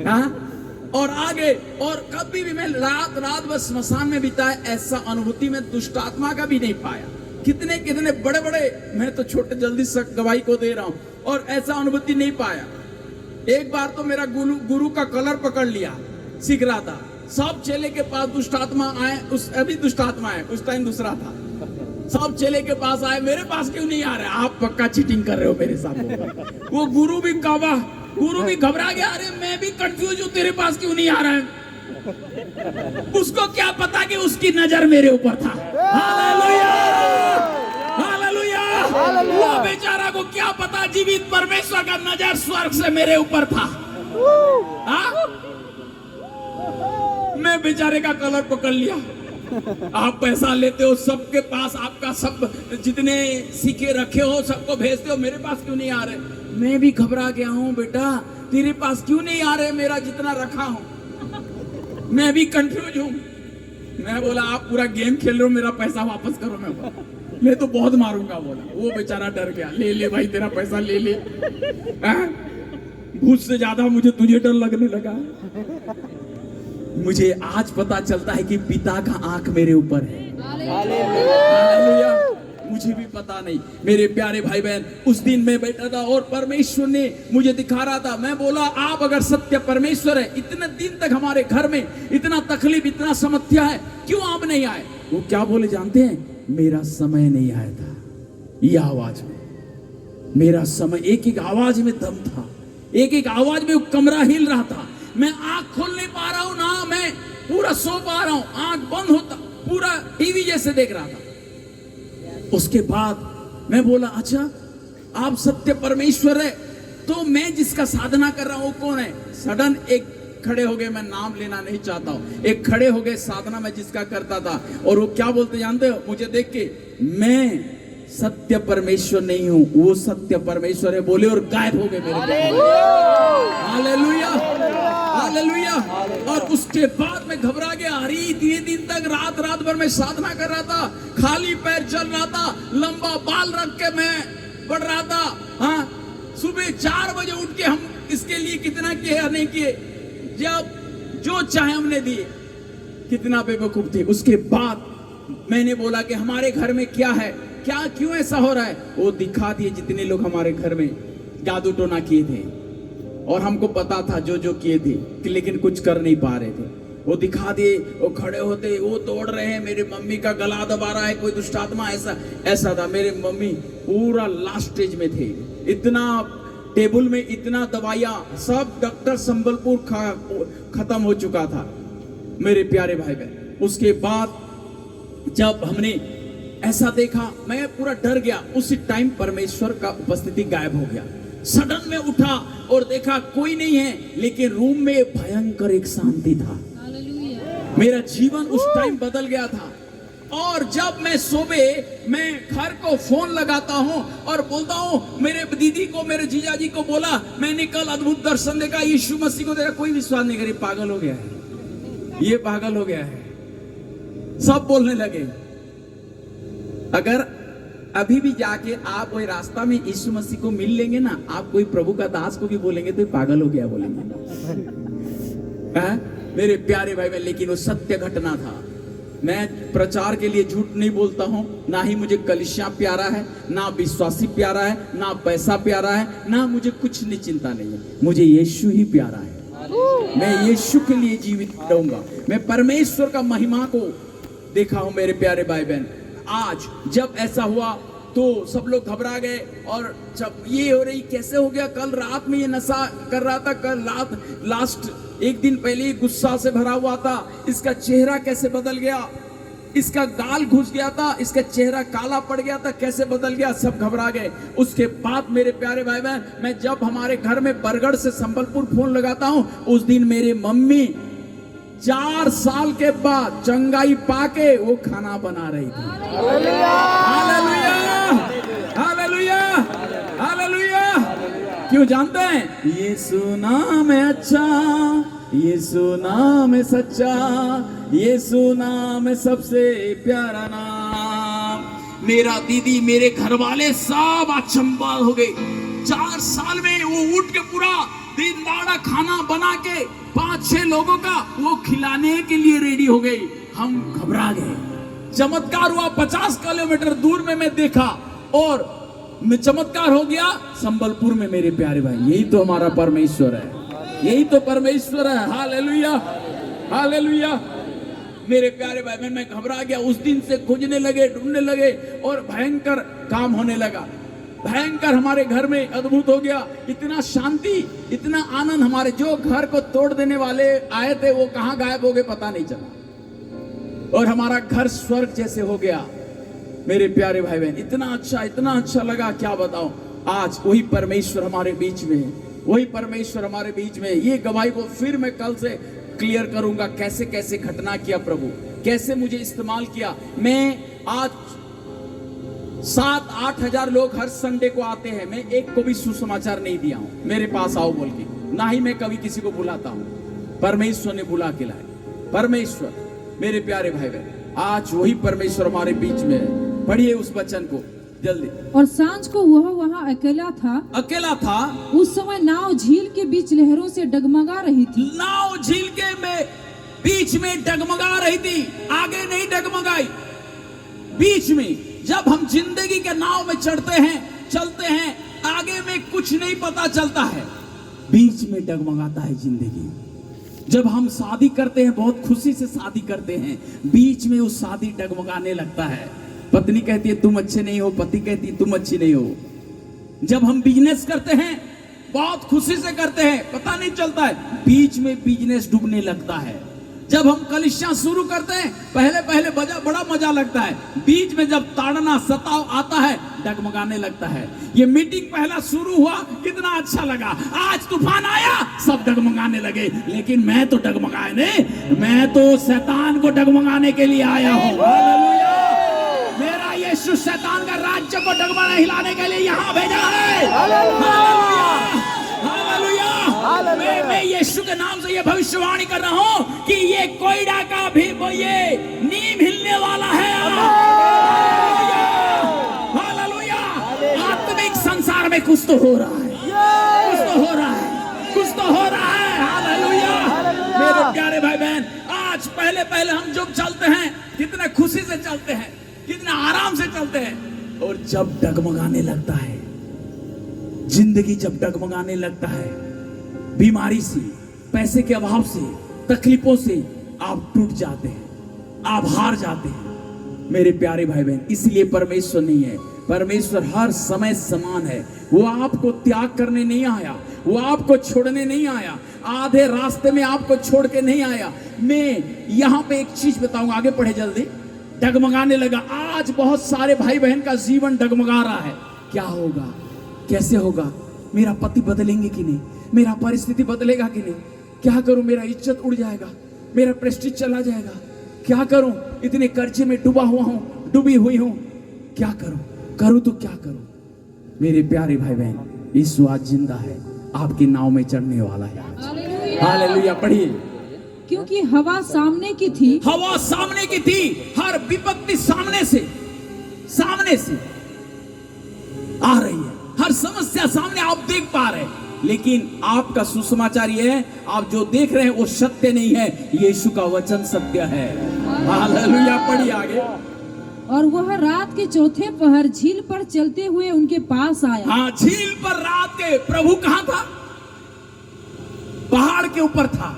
हाँ। और आगे, और कभी भी मैं रात बस स्मशान में बिताए, ऐसा अनुभूति में दुष्ट आत्मा का भी नहीं पाया। कितने कितने बड़े बड़े, मैं तो छोटे जल्दी से गवाही को दे रहा हूं, और ऐसा अनुभूति नहीं पाया। एक बार तो मेरा गुरु का कलर पकड़ लिया, सीख रहा था। सब चेले के पास दुष्ट आत्मा आए, अभी दुष्ट आत्मा है, उस टाइम दूसरा था। सब चेले के पास आए, मेरे पास क्यों नहीं आ रहे? आप पक्का चीटिंग कर रहे हो मेरे साथ। वो गुरु भी घबरा गया, अरे मैं भी कंफ्यूज हूं, तेरे पास क्यों नहीं आ रहा है? उसको क्या पता कि उसकी नजर मेरे ऊपर था। Hallelujah, hallelujah. वो बेचारा को क्या पता, जीवित परमेश्वर का नजर स्वर्ग से मेरे ऊपर था। मैं बेचारे का कलर पकड़ लिया। आप पैसा लेते हो, सबके पास आपका सब जितने सिक्के रखे हो सबको भेजते हो, मेरे पास क्यों नहीं आ रहे? मैं भी घबरा गया हूं, बेटा तेरे पास क्यों नहीं आ रहे मेरा जितना रखा हूं? मैं भी कंफ्यूज हूं। मैं बोला आप पूरा गेम खेल रहे हो, मेरा पैसा वापस करो। मैं तो बहुत मारूंगा बोला। वो बेचारा डर गया, ले भाई तेरा पैसा ले ले। भूत से ज्यादा मुझे तुझे डर लगने लगा। मुझे आज पता चलता है कि पिता का आंख मेरे ऊपर है। हालेलुया। मुझे भी पता नहीं। मेरे प्यारे भाई बहन, उस दिन मैं बैठा था और परमेश्वर ने मुझे दिखा रहा था। मैं बोला आप अगर सत्य परमेश्वर है, इतने दिन तक हमारे घर में इतना तकलीफ, इतना समस्या है, क्यों आप नहीं आए? वो क्या बोले जानते हैं? मेरा समय नहीं आया था। ये आवाज में मेरा समय, एक एक आवाज में दम था, एक एक आवाज में कमरा हिल रहा था। मैं आंख खोल नहीं पा रहा हूं ना, मैं पूरा सो पा रहा हूं, आंख बंद होता, पूरा टीवी जैसे देख रहा था। उसके बाद मैं बोला अच्छा आप सत्य परमेश्वर है, तो मैं जिसका साधना कर रहा हूं कौन है? सडन एक एक खड़े हो गए, मैं नाम लेना नहीं चाहता हूं, एक खड़े हो गए साधना में जिसका करता था, और वो क्या बोलते जानते हो मुझे देख के, मैं सत्य परमेश्वर नहीं हूं, वो सत्य परमेश्वर है बोले, और गायब हो गए मेरे। Hallelujah, hallelujah. और उसके बाद मैं घबरा गया, अरे इतने दिन तक रात भर मैं साधना कर रहा था, खाली पैर चल रहा था, लंबा बाल रख के मैं बढ़ रहा था। हाँ, सुबह 4 बजे उठ के हम इसके लिए कितना किए या नहीं किए, जब जो चाहे हमने दिए, कितना बेवकूफ थे। उसके बाद मैंने बोला कि हमारे घर में क्या है, क्या क्यों ऐसा हो रहा है, वो दिखा दिए जितने लोग हमारे घर में जादू टोना किए थे, और हमको पता था जो किए थे, लेकिन कुछ कर नहीं पा रहे थे। वो दिखा दिए, वो खड़े होते, वो तोड़ रहे हैं, मेरी मम्मी का गला दबा रहा है कोई दुष्ट आत्मा, ऐसा था। मेरे मम्मी पूरा लास्ट स्टेज में थे, इतना टेबल में इतना दवाइयां, सब डॉक्टर संबलपुर खत्म हो चुका था मेरे प्यारे भाई बहन। उसके बाद जब हमने ऐसा देखा, मैं पूरा डर गया। उसी टाइम परमेश्वर का उपस्थिति गायब हो गया। सडन में उठा और देखा कोई नहीं है, लेकिन रूम में भयंकर एक शांति था। मेरा जीवन उस टाइम बदल गया था। और जब मैं सुबह मैं घर को फोन लगाता हूं और बोलता हूं, मेरे दीदी को, मेरे जीजा जी को बोला मैंने कल अद्भुत दर्शन देखा, यीशु मसीह को देखा, कोई विश्वास नहीं करे, पागल हो गया है, ये पागल हो गया है। सब बोलने लगे। अगर अभी भी जाके आप वही रास्ता में यीशु मसीह को मिल लेंगे ना, आप कोई प्रभु का दास को भी बोलेंगे तो पागल हो गया बोलेंगे। मेरे प्यारे भाई बहन, लेकिन वो सत्य घटना था। मैं प्रचार के लिए झूठ नहीं बोलता हूं, ना ही मुझे कलीसिया प्यारा है, ना विश्वासी प्यारा है, ना पैसा प्यारा है, ना मुझे कुछ नहीं चिंता नहीं है, मुझे यीशु ही प्यारा है। मैं यीशु के लिए जीवित रहूंगा। मैं परमेश्वर का महिमा को देखा हूं मेरे प्यारे भाई बहन। आज जब ऐसा हुआ तो सब लोग घबरा गए, और जब ये हो रही कैसे हो गया, कल रात में ये नशा कर रहा था, कल रात लास्ट एक दिन पहले ही गुस्सा से भरा हुआ था, इसका चेहरा कैसे बदल गया, इसका गाल घुस गया था, इसका चेहरा काला पड़ गया था, कैसे बदल गया, सब घबरा गए। उसके बाद मेरे प्यारे भाई बहन, मैं जब हमारे घर में बरगढ़ से संबलपुर फोन लगाता हूं, उस दिन मेरी मम्मी 4 साल के बाद चंगाई पाके वो खाना बना रही थी। Hallelujah, hallelujah, hallelujah. क्यों जानते हैं? यीशु नाम है अच्छा, यीशु नाम है सच्चा, यीशु नाम है सबसे प्यारा नाम। मेरा दीदी, मेरे घर वाले सब अचंभा हो गए। 4 साल में वो उठ के पूरा दिन दाड़ा खाना बना के 5-6 लोगों का वो खिलाने के लिए रेडी हो गई। हम घबरा गए। चमत्कार हुआ 50 किलोमीटर दूर में मैं देखा, और चमत्कार हो गया संबलपुर में। मेरे प्यारे भाई, यही तो हमारा परमेश्वर है, यही तो परमेश्वर है। Hallelujah, hallelujah. मेरे प्यारे भाई बहन, मैं घबरा गया। उस दिन से खोजने लगे, ढूंढने लगे, और भयंकर काम होने लगा। भयंकर हमारे घर में अद्भुत हो गया। इतना शांति, इतना आनंद। हमारे जो घर को तोड़ देने वाले आए थे वो कहां गायब हो गए पता नहीं चला, और हमारा घर स्वर्ग जैसे हो गया। मेरे प्यारे भाई बहन, इतना अच्छा लगा, क्या बताऊं। आज वही परमेश्वर हमारे बीच में है, वही परमेश्वर हमारे बीच में है। ये गवाही को फिर मैं कल से क्लियर करूंगा, कैसे कैसे घटना किया प्रभु, कैसे मुझे इस्तेमाल किया। मैं आज 7-8 हजार लोग हर संडे को आते हैं, मैं एक को भी सुसमाचार नहीं दिया हूं, मेरे पास आओ बोल के, ना ही मैं कभी किसी को बुलाता हूं। परमेश्वर ने बुला के लाए। परमेश्वर, मेरे प्यारे भाई बहन, आज वही परमेश्वर हमारे बीच में है। पढ़िए उस वचन को जल्दी। और सांझ को वह वहाँ अकेला था। उस समय नाव झील के बीच लहरों से डगमगा रही थी। नाव झील के बीच में डगमगा रही थी, आगे नहीं डगमगाई, बीच में। जब हम जिंदगी के नाव में चढ़ते हैं, चलते हैं, आगे में कुछ नहीं पता चलता है, बीच में डगमगाता है जिंदगी। जब हम शादी करते हैं, बहुत खुशी से शादी करते हैं, बीच में वो शादी डगमगाने लगता है। पत्नी कहती है तुम अच्छे नहीं हो, पति कहती है तुम अच्छी नहीं हो। जब हम बिजनेस करते हैं, बहुत खुशी से करते हैं, पता नहीं चलता है, बीच में बिजनेस डूबने लगता है। जब हम कलिसिया शुरू करते हैं, पहले बड़ा मजा लगता है, बीच में जब ताड़ना सताव आता है, डगमगाने लगता है। ये मीटिंग पहला शुरू हुआ, कितना अच्छा लगा, आज तूफान आया, सब डगमगाने लगे, लेकिन मैं तो डगमगाए नहीं, मैं तो शैतान को डगमगाने के लिए आया हूँ। हालेलुया! मेरा यीशु शैतान का राज्य को डगमगाने हिलाने के लिए यहाँ भेजा है। हालेलुया! हालेलुया! मैं यीशु के नाम से ये भविष्यवाणी कर रहा हूँ कि ये कोयडा का भी ये नींव हिलने वाला है। हालेलुया! आत्मिक संसार में कुछ तो हो रहा है, कुछ तो हो रहा है, कुछ तो हो रहा है। हालेलुया! मेरे प्यारे भाई बहन, आज पहले हम जब चलते हैं कितने खुशी से चलते हैं, कितना आराम से चलते हैं, और जब डगमगाने लगता है जिंदगी, जब डगमगाने लगता है बीमारी से, पैसे के अभाव से, तकलीफों से, आप टूट जाते हैं, आप हार जाते हैं। मेरे प्यारे भाई बहन, इसलिए परमेश्वर नहीं है, परमेश्वर हर समय समान है। वो आपको त्याग करने नहीं आया, वो आपको छोड़ने नहीं आया, आधे रास्ते में आपको छोड़ के नहीं आया। मैं यहाँ पे एक चीज बताऊंगा, आगे पढ़े जल्दी। डगमगाने लगा, आज बहुत सारे भाई बहन का जीवन डगमगा रहा है। क्या होगा, कैसे होगा, मेरा पति बदलेंगे कि नहीं, मेरा परिस्थिति बदलेगा कि नहीं, क्या करूं, मेरा इज्जत उड़ जाएगा, मेरा प्रेस्टीज चला जाएगा, क्या करूं, इतने कर्जे में डूबा हुआ हूं, डूबी हुई हूं, क्या करूं तो क्या करूं। मेरे प्यारे भाई बहन, यीशु आज जिंदा है, आपकी नाव में चढ़ने वाला है। हालेलुया! पढ़िए। क्योंकि हवा सामने की थी, हवा सामने की थी, हर विपत्ति सामने से आ रही है, हर समस्या सामने आप देख पा रहे हैं, लेकिन आपका सुसमाचार यह है, आप जो देख रहे हैं वो सत्य नहीं है, यीशु का वचन सत्य है। हालेलुया! पढ़िए आगे। और वह रात के चौथे पहर झील पर चलते हुए उनके पास आया। हाँ, झील पर रात के प्रभु कहां था? पहाड़ के ऊपर था।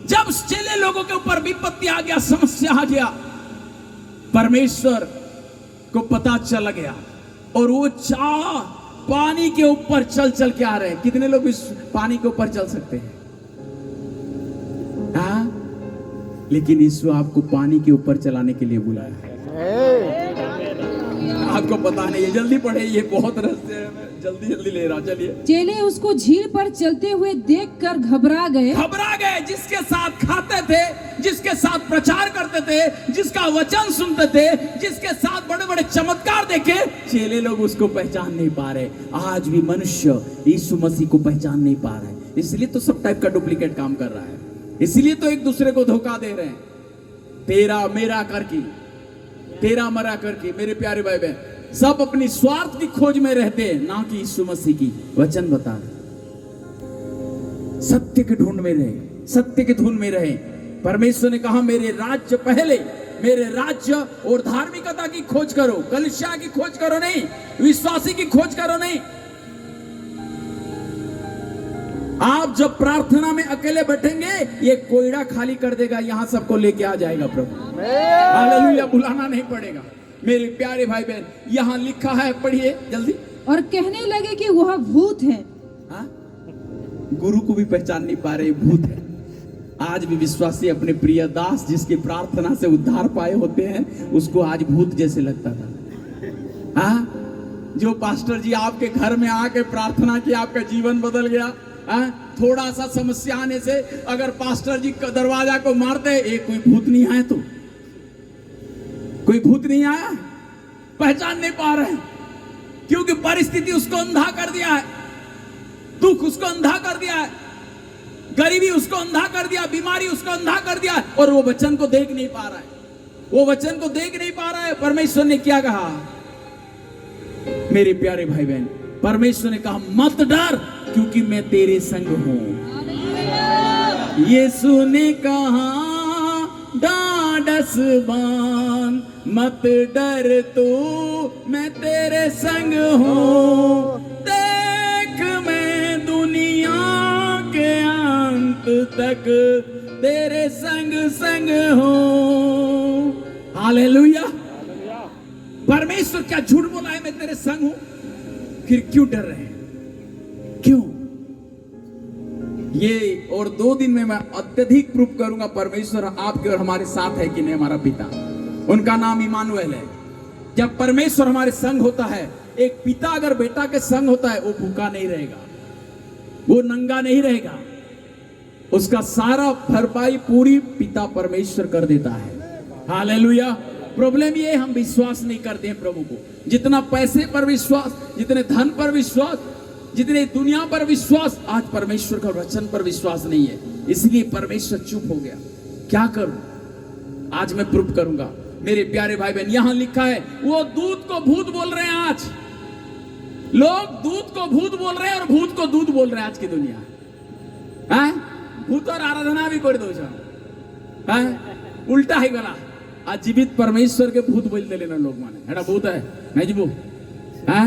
जब चेले लोगों के ऊपर विपत्ति आ गया, समस्या आ गया, परमेश्वर को पता चल गया, और वो पानी के ऊपर चल के आ रहे हैं। कितने लोग इस पानी के ऊपर चल सकते हैं? हाँ, लेकिन यीशु आपको पानी के ऊपर चलाने के लिए बुलाया है। आपको पता नहीं है, जल्दी पढ़े, ये बहुत रहस्य है, मैं जल्दी ले रहा। चलिए। चेले उसको झील पर चलते हुए देखकर घबरा गए। जिसके साथ खाते थे, जिसके साथ प्रचार करते थे, जिसका वचन सुनते थे, जिसके साथ बड़े बड़े चमत्कार देखे, चेले लोग उसको पहचान नहीं पा रहे। आज भी मनुष्य यीशु मसीह को पहचान नहीं पा रहे, इसलिए तो सब टाइप का डुप्लीकेट काम कर रहा है, इसलिए तो एक दूसरे को धोखा दे रहे हैं, तेरा मेरा करके, तेरा मरा करके। मेरे प्यारे भाई बहन, सब अपनी स्वार्थ की खोज में रहते हैं, ना कि यीशु मसीह की वचन बता रहे। सत्य के ढूंढ में रहे, सत्य के धुन में रहे। परमेश्वर ने कहा, मेरे राज्य पहले, मेरे राज्य और धार्मिकता की खोज करो, कलीसिया की खोज करो नहीं, विश्वासी की खोज करो नहीं। आप जब प्रार्थना में अकेले बैठेंगे, ये कोयड़ा खाली कर देगा, यहां सबको लेके आ जाएगा प्रभु। हालेलुया! बुलाना नहीं पड़ेगा। मेरे प्यारे भाई बहन, यहां लिखा है, पढ़िए जल्दी। और कहने लगे कि वह भूत है। हाँ? गुरु को भी पहचान नहीं पा रहे, भूत है। आज भी विश्वासी अपने प्रिय दास जिसकी प्रार्थना से उद्धार पाए होते हैं, उसको आज भूत जैसे लगता था। हाँ? जो पास्टर जी आपके घर में आके प्रार्थना की, आपका जीवन बदल गया। थोड़ा सा समस्या आने से अगर पास्टर जी दरवाजा को मारते, कोई भूत नहीं आया, तो कोई भूत नहीं आया, पहचान नहीं पा रहे, क्योंकि परिस्थिति उसको अंधा कर दिया है, दुख उसको अंधा कर दिया है, गरीबी उसको अंधा कर दिया, बीमारी उसको अंधा कर दिया, और वो वचन को देख नहीं पा रहा है, वो वचन को देख नहीं पा रहा है। परमेश्वर ने क्या कहा? मेरे प्यारे भाई बहन, परमेश्वर ने कहा, मत डर, क्योंकि मैं तेरे संग हूं। यीशु ने कहा, ढाढ़स बांध, मत डर तू, मैं तेरे संग हूं। देख, मैं दुनिया के अंत तक तेरे संग हूं। हालेलुया! परमेश्वर क्या झूठ बोला है, मैं तेरे संग हूं? फिर क्यों डर रहे हैं? क्यों? ये और 2 दिन में मैं अत्यधिक प्रूफ करूंगा परमेश्वर आपके और हमारे साथ है कि नहीं। हमारा पिता, उनका नाम इमानुएल है। जब परमेश्वर हमारे संग होता है, एक पिता अगर बेटा के संग होता है, वो भूखा नहीं रहेगा, वो नंगा नहीं रहेगा, उसका सारा भरपाई पूरी पिता परमेश्वर कर देता है। हालेलुया। प्रॉब्लम ये है, हम विश्वास नहीं करते हैं प्रभु को। जितना पैसे पर विश्वास, जितने धन पर विश्वास, जितने दुनिया पर विश्वास, आज परमेश्वर का वचन पर विश्वास नहीं है, इसलिए परमेश्वर चुप हो गया। क्या करूं? आज मैं प्रूफ करूंगा मेरे प्यारे भाई बहन। यहां लिखा है, वो दूध को भूत बोल रहे हैं। आज लोग दूध को भूत बोल रहे हैं और भूत को दूध बोल रहे हैं आज की दुनिया है। भूत और आराधना भी कर दो है, उल्टा ही गला। आज जीवित परमेश्वर के भूत बोलते लेना लोग माने एड़ा भूत है नहीं जीवो है।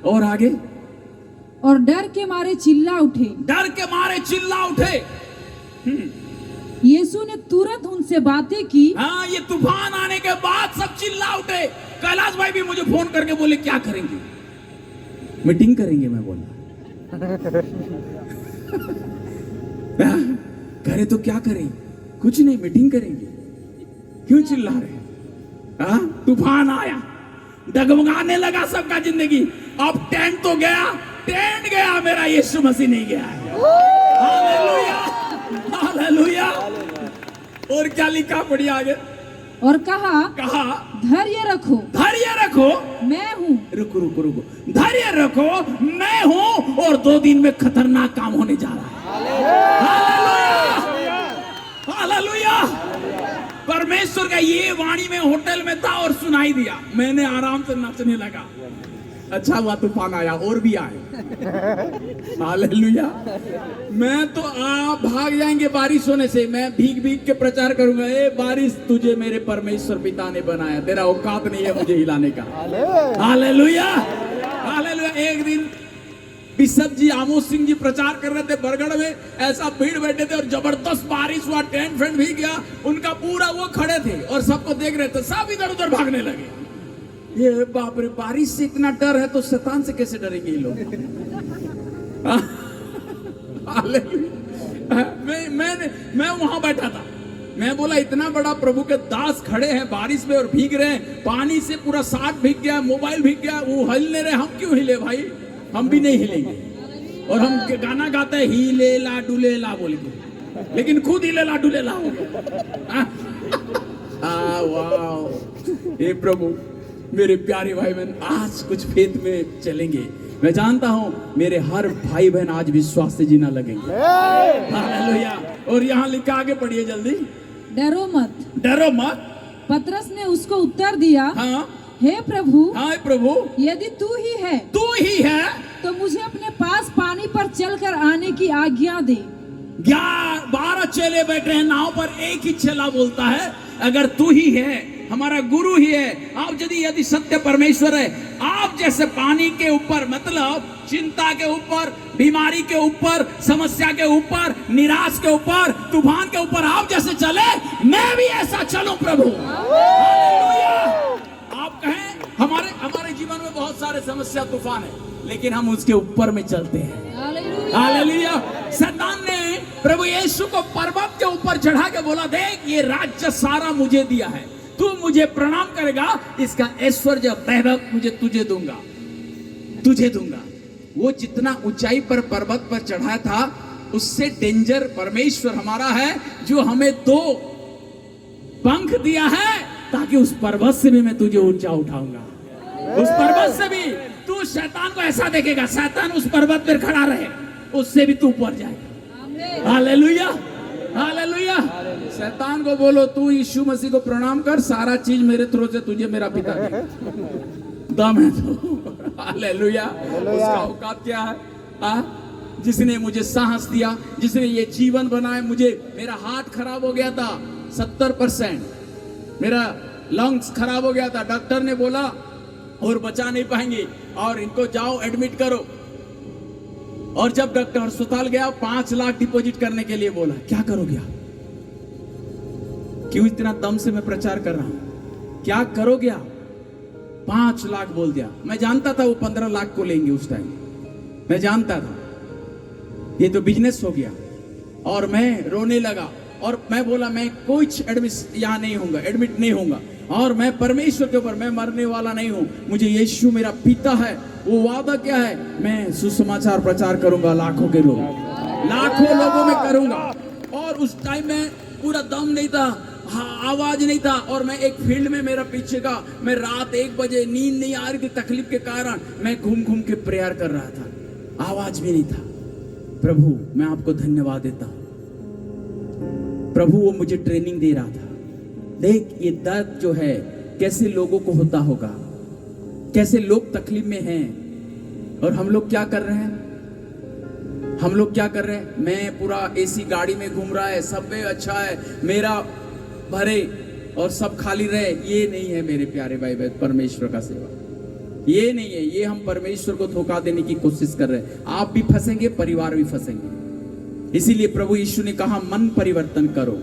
और आगे, और डर के मारे चिल्ला उठे। डर के मारे चिल्ला उठे। यीशु ने तुरंत उनसे बातें की। हाँ, ये तूफान आने के बाद सब चिल्ला उठे। कैलाश भाई भी मुझे फोन करके बोले क्या करेंगे? मीटिंग करेंगे। मैं बोला करे तो क्या करें? कुछ नहीं, मीटिंग करेंगे। क्यों चिल्ला रहे? हाँ, तूफान आया, डगमगाने लगा सबका जिंदगी। अब टेंट तो गया, टेंट गया, मेरा यीशु मसीह नहीं गया है। Hallelujah, hallelujah. और क्या लिखा? पढ़िए आगे। और कहा धैर्य रखो, धैर्य रखो, मैं हूँ। रुको रुको रुको, धैर्य रखो, मैं हूँ। और 2 दिन में खतरनाक काम होने जा रहा है। Hallelujah, hallelujah. परमेश्वर का ये वाणी में होटल में था और सुनाई दिया। मैंने आराम से नाचने लगा। अच्छा हुआ तूफान आया, और भी आए। हालेलुया। मैं तो आप भाग जाएंगे बारिश होने से। मैं भीग भीग के प्रचार करूंगा, ए बारिश, तुझे मेरे परमेश्वर पिता ने बनाया, तेरा औकात नहीं है मुझे हिलाने का। Hallelujah, hallelujah. एक दिन बिशप जी आमोद सिंह जी प्रचार कर रहे थे बरगढ़ में, ऐसा भीड़ बैठे थे और जबरदस्त बारिश हुआ, टेंट फेंट भी गया उनका पूरा। वो खड़े थे और सबको देख रहे थे, सब इधर उधर भागने लगे। ये बाप रे, बारिश से इतना डर है तो शैतान से कैसे डरेंगे ये लोग? मैं वहां बैठा था। मैं बोला, इतना बड़ा प्रभु के दास खड़े हैं बारिश में और भीग रहे हैं, पानी से पूरा साथ भीग गया, मोबाइल भीग गया, वो हिल नहीं रहे, हम क्यों हिले भाई? हम भी नहीं हिलेंगे। और हम गाना गाते हैं, हिले ला डुले ला बोल के, लेकिन खुद हिले ला डुले ला हो गया। वाह, हे प्रभु, मेरे प्यारे भाई बहन, आज कुछ फेथ में चलेंगे। मैं जानता हूं मेरे हर भाई बहन आज विश्वास से जीना लगेंगे। हालेलुया। और यहाँ लिखा, आगे पढ़िए जल्दी। डरो मत, डरो मत। पतरस ने उसको उत्तर दिया, हाँ, हे प्रभु, हाँ प्रभु, यदि तू ही है तो मुझे अपने पास पानी पर चलकर आने की आज्ञा दे। 12 चेले बैठे हैं नाव पर, एक ही चेला बोलता है, अगर तू ही है, हमारा गुरु ही है, आप यदि सत्य परमेश्वर है, आप जैसे पानी के ऊपर, मतलब चिंता के ऊपर, बीमारी के ऊपर, समस्या के ऊपर, निराश के ऊपर, तूफान के ऊपर आप जैसे चले, मैं भी ऐसा चलूं प्रभु। हालेलुया। आप कहें हमारे जीवन में बहुत सारे समस्या तूफान है, लेकिन हम उसके ऊपर में चलते हैं। हालेलुया। शैतान ने प्रभु यीशु को पर्वत के ऊपर चढ़ा के बोला, देख ये राज्य सारा मुझे दिया है, तू मुझे प्रणाम करेगा, इसका ऐश्वर्य वैभव मुझे तुझे दूंगा। वो जितना ऊंचाई पर पर्वत पर चढ़ा था, उससे डेंजर परमेश्वर हमारा है, जो हमें 2 पंख दिया है, ताकि उस पर्वत से भी मैं तुझे ऊंचा उठाऊंगा। उस पर्वत से भी तू शैतान को ऐसा देखेगा, शैतान उस पर्वत पर खड़ा रहे, उससे भी तू ऊपर जाएगा। Hallelujah, hallelujah. शैतान को बोलो, तू यीशु मसीह को प्रणाम कर, सारा चीज मेरे थ्रू से तुझे मेरा पिता देगा। दम है तो। हालेलुया। उसका औकात क्या है? जिसने मुझे साहस दिया, जिसने ये जीवन बनाया, मेरा हार्ट खराब हो गया था 70%, मेरा लंग्स खराब हो गया था, डॉक्टर ने बोला और बचा नहीं पाएंगे और इनको जाओ एडमिट करो। और जब डॉक्टर अस्पताल गया, 5 लाख डिपॉजिट करने के लिए बोला। क्या करोगे आप? क्यों इतना दम से मैं प्रचार कर रहा हूं? क्या करोगे आप? 5 लाख बोल दिया। मैं जानता था वो 15 लाख को लेंगे उस टाइम, मैं जानता था ये तो बिजनेस हो गया। और मैं रोने लगा और मैं बोला, मैं कुछ एडमिट नहीं होऊंगा। और मैं परमेश्वर के ऊपर, मैं मरने वाला नहीं हूं, मुझे यीशु मेरा पिता है। वो वादा क्या है? मैं सुसमाचार प्रचार करूंगा लाखों लोगों में करूंगा। और उस टाइम में पूरा दम नहीं था, आवाज नहीं था, और मैं एक फील्ड में, मेरा पीछे का, मैं रात 1 बजे, नींद नहीं आ रही थी तकलीफ के कारण, मैं घूम घूम के प्रेयर कर रहा था, आवाज भी नहीं था। प्रभु मैं आपको धन्यवाद देता हूं। प्रभु वो मुझे ट्रेनिंग दे रहा था। देख ये दर्द जो है कैसे लोगों को होता होगा, कैसे लोग तकलीफ में हैं, और हम लोग क्या कर रहे हैं? हम लोग क्या कर रहे हैं? मैं पूरा एसी गाड़ी में घूम रहा है, सब में अच्छा है, मेरा भरे और सब खाली रहे। ये नहीं है मेरे प्यारे भाई बहन परमेश्वर का सेवा, ये नहीं है। ये हम परमेश्वर को धोखा देने की कोशिश कर रहे हैं। आप भी फंसेंगे, परिवार भी फंसेंगे। इसीलिए प्रभु यीशु ने कहा मन परिवर्तन करो,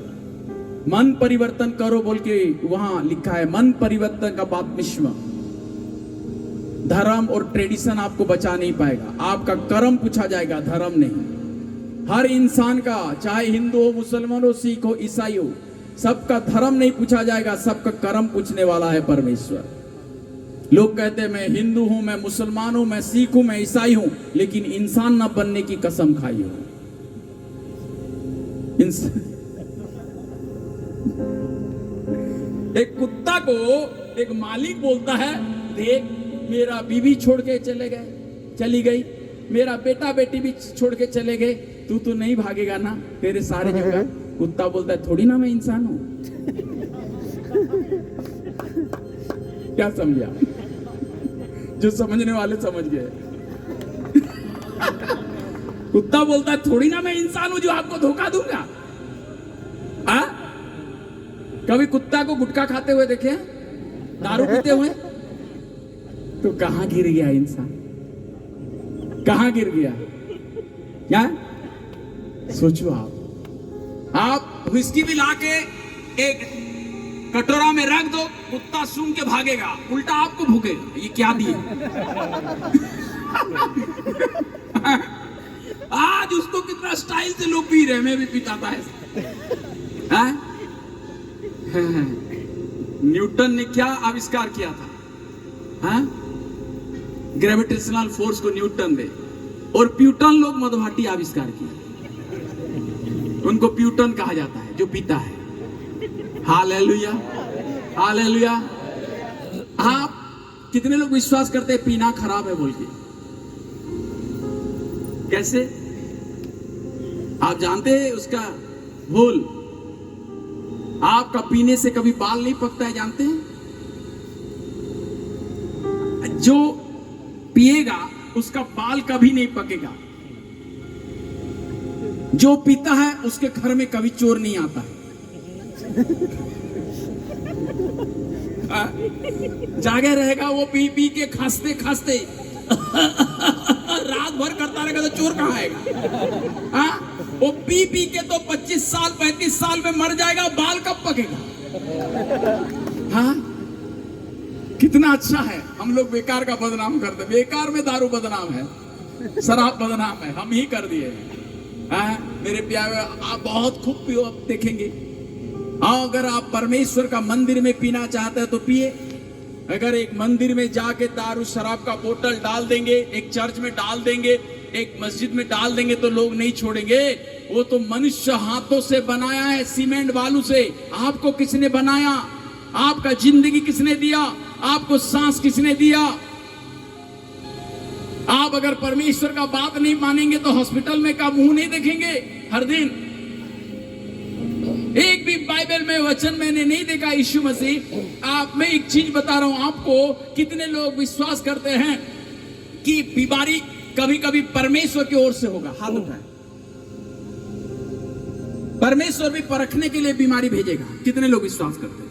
मन परिवर्तन करो बोल के वहां लिखा है। मन परिवर्तन का बापतिस्मा। धर्म और ट्रेडिशन आपको बचा नहीं पाएगा, आपका कर्म पूछा जाएगा, धर्म नहीं। हर इंसान का, चाहे हिंदू हो, मुसलमान हो, सिख हो, ईसाई हो, सबका धर्म नहीं पूछा जाएगा, सबका कर्म पूछने वाला है परमेश्वर। लोग कहते हैं मैं हिंदू हूं, मैं मुसलमान हूं, मैं सिख हूं, मैं ईसाई हूं, लेकिन इंसान न बनने की कसम खाई हो। एक कुत्ता को एक मालिक बोलता है, देख मेरा बीवी छोड़ के चली गई, मेरा बेटा बेटी भी छोड़ के चले गए, तू तो नहीं भागेगा ना तेरे सारे जगह। कुत्ता बोलता है थोड़ी ना मैं इंसान हूं। क्या समझा? जो समझने वाले समझ गए। कुत्ता बोलता है थोड़ी ना मैं इंसान हूं जो आपको धोखा दूंगा। कभी कुत्ता को गुटखा खाते हुए देखे, दारू पीते हुए? तो कहां गिर गया इंसान, कहां गिर गया? क्या सोचो आप विस्की भी लाके एक कटोरा में रख दो, कुत्ता सूंघ के भागेगा, उल्टा आपको भूखेगा। ये क्या दिए? आज उसको कितना स्टाइल से लोग पी रहे, मैं भी पीता था ऐसा। न्यूटन ने क्या आविष्कार किया था? ग्रेविटेशनल फोर्स को न्यूटन ने, और प्यूटन लोग मधुभाटी आविष्कार किया। उनको प्यूटन कहा जाता है जो पीता है। Hallelujah, hallelujah. आप कितने लोग विश्वास करते हैं पीना खराब है बोल के? कैसे? आप जानते हैं उसका भूल? आपका पीने से कभी बाल नहीं पकता है, जानते हैं? जो पिएगा उसका बाल कभी नहीं पकेगा। जो पीता है उसके घर में कभी चोर नहीं आता है। जागे रहेगा वो, पी पी के खांसते खांसते रात भर करता रहेगा, तो चोर कहां आएगा? वो पी पी के तो 25 साल 35 साल में मर जाएगा, बाल कब पकेगा? हाँ, कितना अच्छा है। हम लोग बेकार का बदनाम करते, बेकार में दारू बदनाम है, शराब बदनाम है, हम ही कर दिए। मेरे प्यारे आप बहुत खूब पियो, आप देखेंगे। अगर आप परमेश्वर का मंदिर में पीना चाहते हैं तो पिए। अगर एक मंदिर में जाके दारू शराब का बोतल डाल देंगे, एक चर्च में डाल देंगे, एक मस्जिद में डाल देंगे, तो लोग नहीं छोड़ेंगे। वो तो मनुष्य हाथों से बनाया है, सीमेंट बालू से। आपको किसने बनाया? आपका जिंदगी किसने दिया? आपको सांस किसने दिया? आप अगर परमेश्वर का बात नहीं मानेंगे तो हॉस्पिटल में का मुंह नहीं देखेंगे हर दिन। एक भी बाइबल में वचन मैंने नहीं देखा यीशु मसीह। आप, मैं एक चीज बता रहा हूं आपको, कितने लोग विश्वास करते हैं कि बीमारी कभी कभी परमेश्वर की ओर से होगा? हाथ उठाएं। परमेश्वर भी परखने के लिए बीमारी भेजेगा। कितने लोग विश्वास करते हैं?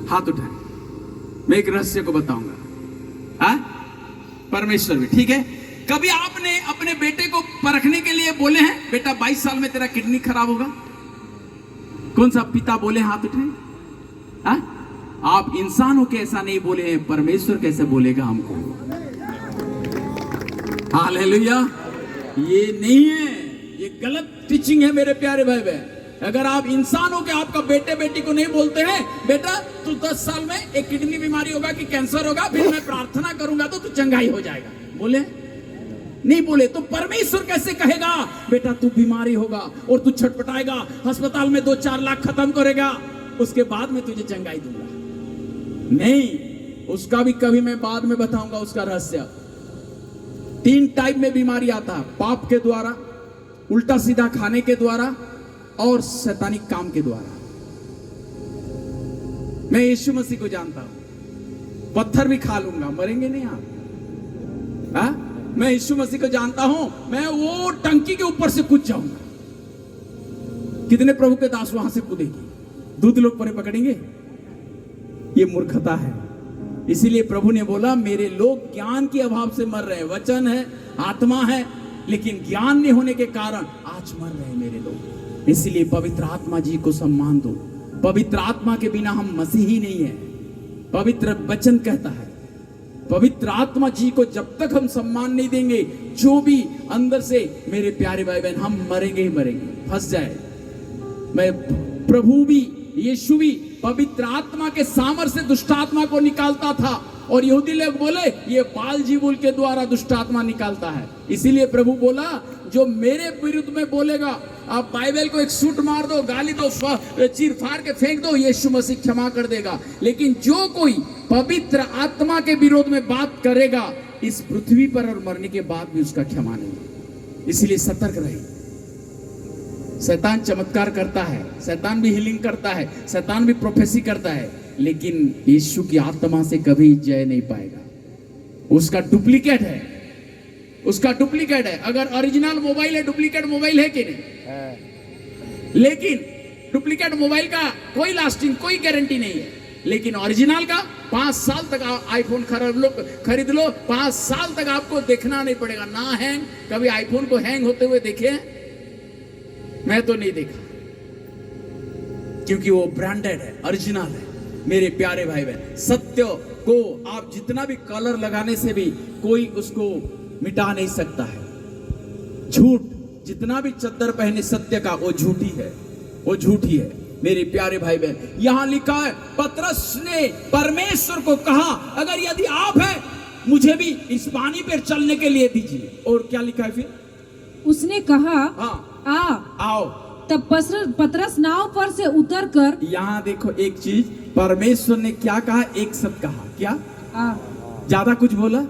हाथ उठाएं। मैं एक रहस्य को बताऊंगा। परमेश्वर भी, ठीक है। कभी आपने अपने बेटे को परखने के लिए बोले हैं, बेटा 22 साल में तेरा किडनी खराब होगा? कौन सा पिता बोले? हाथ उठाएं। आप इंसान हो के ऐसा नहीं बोले हैं, परमेश्वर कैसे बोलेगा हमको? हालेलुया। ये नहीं है, ये गलत टीचिंग है मेरे प्यारे भाई बहन। अगर आप इंसान हो के आपका बेटे बेटी को नहीं बोलते हैं बेटा तू 10 साल में एक किडनी बीमारी होगा कि कैंसर होगा, फिर मैं प्रार्थना करूंगा तो तू चंगाई हो जाएगा, बोले नहीं बोले, तो परमेश्वर कैसे कहेगा बेटा तू बीमारी होगा और तू छटपटाएगा, अस्पताल में 2-4 लाख खत्म करेगा, उसके बाद में तुझे चंगाई दूंगा? नहीं, उसका भी कभी मैं बाद में बताऊंगा उसका रहस्य। 3 टाइप में बीमारी आता है, पाप के द्वारा, उल्टा सीधा खाने के द्वारा और शैतानिक काम के द्वारा। मैं यीशु मसीह को जानता हूं, पत्थर भी खा लूंगा, मरेंगे नहीं आप। हा? मैं यीशु मसीह को जानता हूं, मैं वो टंकी के ऊपर से कूद जाऊंगा। कितने प्रभु के दास वहां से कूदेंगे? दूध लोग परे पकड़ेंगे? ये मूर्खता है। इसीलिए प्रभु ने बोला मेरे लोग ज्ञान के अभाव से मर रहे हैं। वचन है, आत्मा है, लेकिन ज्ञान नहीं होने के कारण आज मर रहे हैं मेरे लोग। इसलिए पवित्र आत्मा जी को सम्मान दो। पवित्र आत्मा के बिना हम मसीही नहीं है। पवित्र वचन कहता है पवित्र आत्मा जी को जब तक हम सम्मान नहीं देंगे, जो भी अंदर से मेरे प्यारे भाई बहन, हम मरेंगे ही मरेंगे, फंस जाए। मैं प्रभु भी, यीशु भी पवित्र आत्मा के सामर्थ्य से दुष्ट आत्मा को निकालता था, और यहूदी लोग बोले ये बालजीबुल के द्वारा दुष्ट आत्मा निकालता है। इसीलिए प्रभु बोला जो मेरे विरुद्ध में बोलेगा, आप बाइबल को एक सूट मार दो, गाली दो, चीर फाड़ के फेंक दो, यीशु मसीह क्षमा कर देगा। लेकिन जो कोई पवित्र आत्मा के विरोध में बात करेगा इस पृथ्वी पर और मरने के बाद भी उसका क्षमा नहीं। इसलिए सतर्क रहे। शैतान चमत्कार करता है, शैतान भी हीलिंग करता है, शैतान भी प्रोफेसी करता है, लेकिन यीशु की आत्मा से कभी जय नहीं पाएगा। उसका डुप्लीकेट है, उसका डुप्लीकेट है। अगर ओरिजिनल मोबाइल है, डुप्लीकेट मोबाइल है कि नहीं? लेकिन डुप्लीकेट मोबाइल का कोई लास्टिंग, कोई गारंटी नहीं है। लेकिन ओरिजिनल का 5 साल तक आईफोन खरीद लो, 5 साल तक आपको देखना नहीं पड़ेगा, ना हैंग। कभी आईफोन को हैंग होते हुए देखे? मैं तो नहीं देखा, क्योंकि वो ब्रांडेड है, ओरिजिनल है। मेरे प्यारे भाई बहन, सत्य को आप जितना भी कलर लगाने से भी कोई उसको मिटा नहीं सकता है। झूठ जितना भी चद्दर पहने सत्य का, वो झूठी है, वो झूठी है। मेरे प्यारे भाई बहन, यहां लिखा है पतरस ने परमेश्वर को कहा अगर यदि आप है मुझे भी इस पानी पर चलने के लिए दीजिए। और क्या लिखा है फिर? उसने कहा हाँ, आओ। तब पतरस नाव पर से उतरकर, यहाँ देखो एक चीज, परमेश्वर ने क्या कहा? एक शब्द कहा, क्या? ज्यादा कुछ बोला?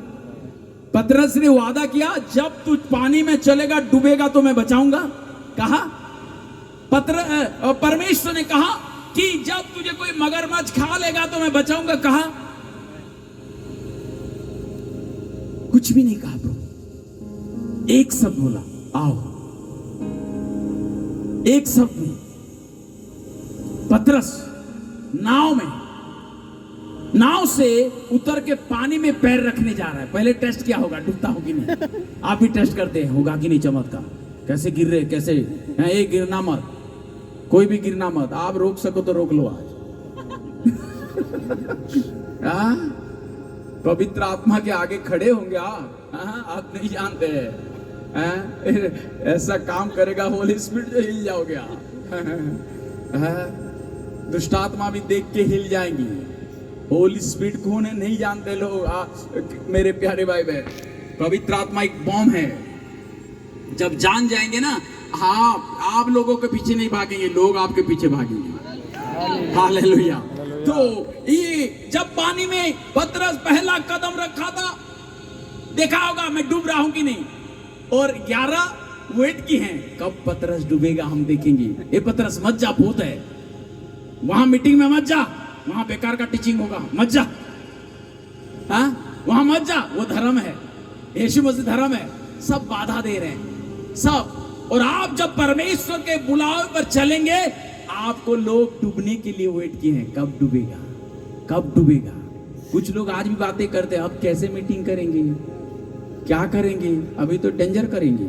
पतरस ने वादा किया जब तू पानी में चलेगा, डूबेगा तो मैं बचाऊंगा। कहा परमेश्वर ने कहा कि जब तुझे कोई मगरमच्छ खा लेगा तो मैं बचाऊंगा। कहा कुछ भी नहीं कहा प्रभु, एक शब्द बोला, आओ। एक शब्द नहीं। पतरस नाव से उतर के पानी में पैर रखने जा रहा है। पहले टेस्ट क्या होगा, डूबता हो कि नहीं? आप भी टेस्ट करते हैं, होगा कि नहीं चमत्कार? कैसे गिर रहे, कैसे ये गिरना मत, कोई भी गिरना मत। आप रोक सको तो रोक लो आज। पवित्र आत्मा के आगे खड़े होंगे आप नहीं जानते हैं। ऐसा काम करेगा होली स्पिरिट, हिल जाओगे आप। दुष्ट आत्मा भी देख के हिल जाएंगी। होली स्पिरिट कौन है नहीं जानते लोग। मेरे प्यारे भाई बहन, पवित्र आत्मा एक बॉम्ब है। जब जान जाएंगे ना, आप लोगों के पीछे नहीं भागेंगे, लोग आपके पीछे भागेंगे। हालेलुया। तो ये जब पानी में पतरस पहला कदम रखा था, देखा होगा मैं डूब रहा हूं कि नहीं, और 11 वेट की हैं, कब पतरस डूबेगा हम देखेंगे। ये पतरस मत जा, भूत है वहां, मीटिंग में मत जा, वहां बेकार का टीचिंग होगा, मत जा। वहां मत जा, वो धर्म है, यीशु मसीह धर्म है। सब बाधा दे रहे हैं सब। और आप जब परमेश्वर के बुलावे पर चलेंगे, आपको लोग डूबने के लिए वेट किए हैं, कब डूबेगा, कब डूबेगा। कुछ लोग आज भी बातें करते हैं, अब कैसे मीटिंग करेंगे, क्या करेंगे, अभी तो डेंजर करेंगे।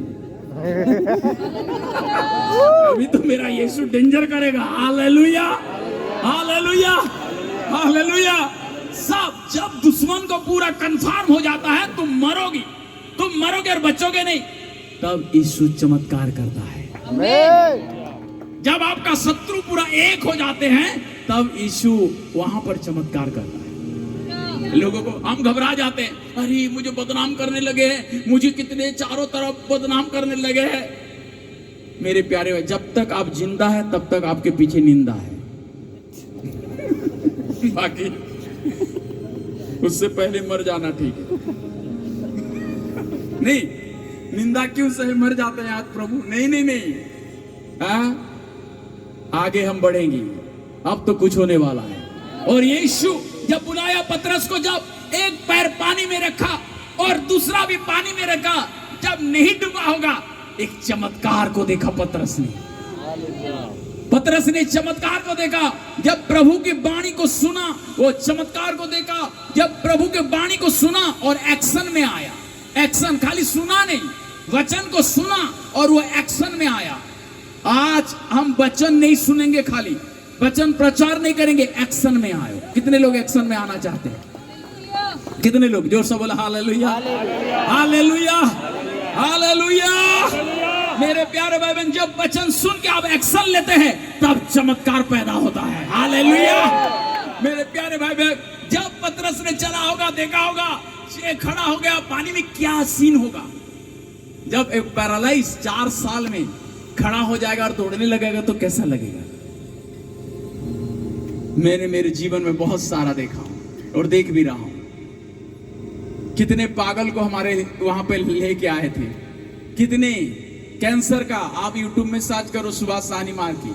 अभी तो मेरा यीशु डेंजर करेगा। Hallelujah, hallelujah, hallelujah. सब जब दुश्मन को पूरा कंफर्म हो जाता है तुम मरोगे और बचोगे नहीं, तब यीशु चमत्कार करता है। जब आपका शत्रु पूरा एक हो जाते हैं तब यीशु वहां पर चमत्कार करता है। लोगों को हम घबरा जाते हैं, अरे मुझे बदनाम करने लगे हैं, मुझे कितने चारों तरफ बदनाम करने लगे हैं। मेरे प्यारे भाई, जब तक आप जिंदा है तब तक आपके पीछे निंदा है। बाकी उससे पहले मर जाना ठीक है। नहीं, निंदा क्यों सही, मर जाते हैं आज प्रभु। नहीं नहीं नहीं, आगे हम बढ़ेंगे, अब तो कुछ होने वाला है। और यीशु जब बुलाया पतरस को, जब एक पैर पानी में रखा और दूसरा भी पानी में रखा, जब नहीं डूबा होगा, एक चमत्कार को देखा पतरस ने चमत्कार को देखा। जब प्रभु की वाणी को सुना, वो चमत्कार को देखा। जब प्रभु की वाणी को सुना और एक्शन में आया। एक्शन, खाली सुना नहीं, वचन को सुना और वो एक्शन में आया। आज हम वचन नहीं सुनेंगे, खाली वचन प्रचार नहीं करेंगे, एक्शन में आए। कितने लोग एक्शन में आना चाहते हैं? कितने लोग? जोर से बोला हालेलुया, हालेलुया, हालेलुया। मेरे प्यारे भाई बहन, जब वचन सुन के आप एक्शन लेते हैं तब चमत्कार पैदा होता है। हालेलुया। मेरे प्यारे भाई बहन, जब पतरस ने चला होगा, देखा होगा, ये खड़ा हो गया पानी में, क्या सीन होगा? जब एक पैरालाइज 4 साल में खड़ा हो जाएगा और दौड़ने लगेगा तो कैसा लगेगा? मैंने मेरे जीवन में बहुत सारा देखा हूं और देख भी रहा हूं। कितने पागल को हमारे वहां पे लेके आए थे, कितने कैंसर का, आप यूट्यूब में सर्च करो सुभाष साहनी मार की,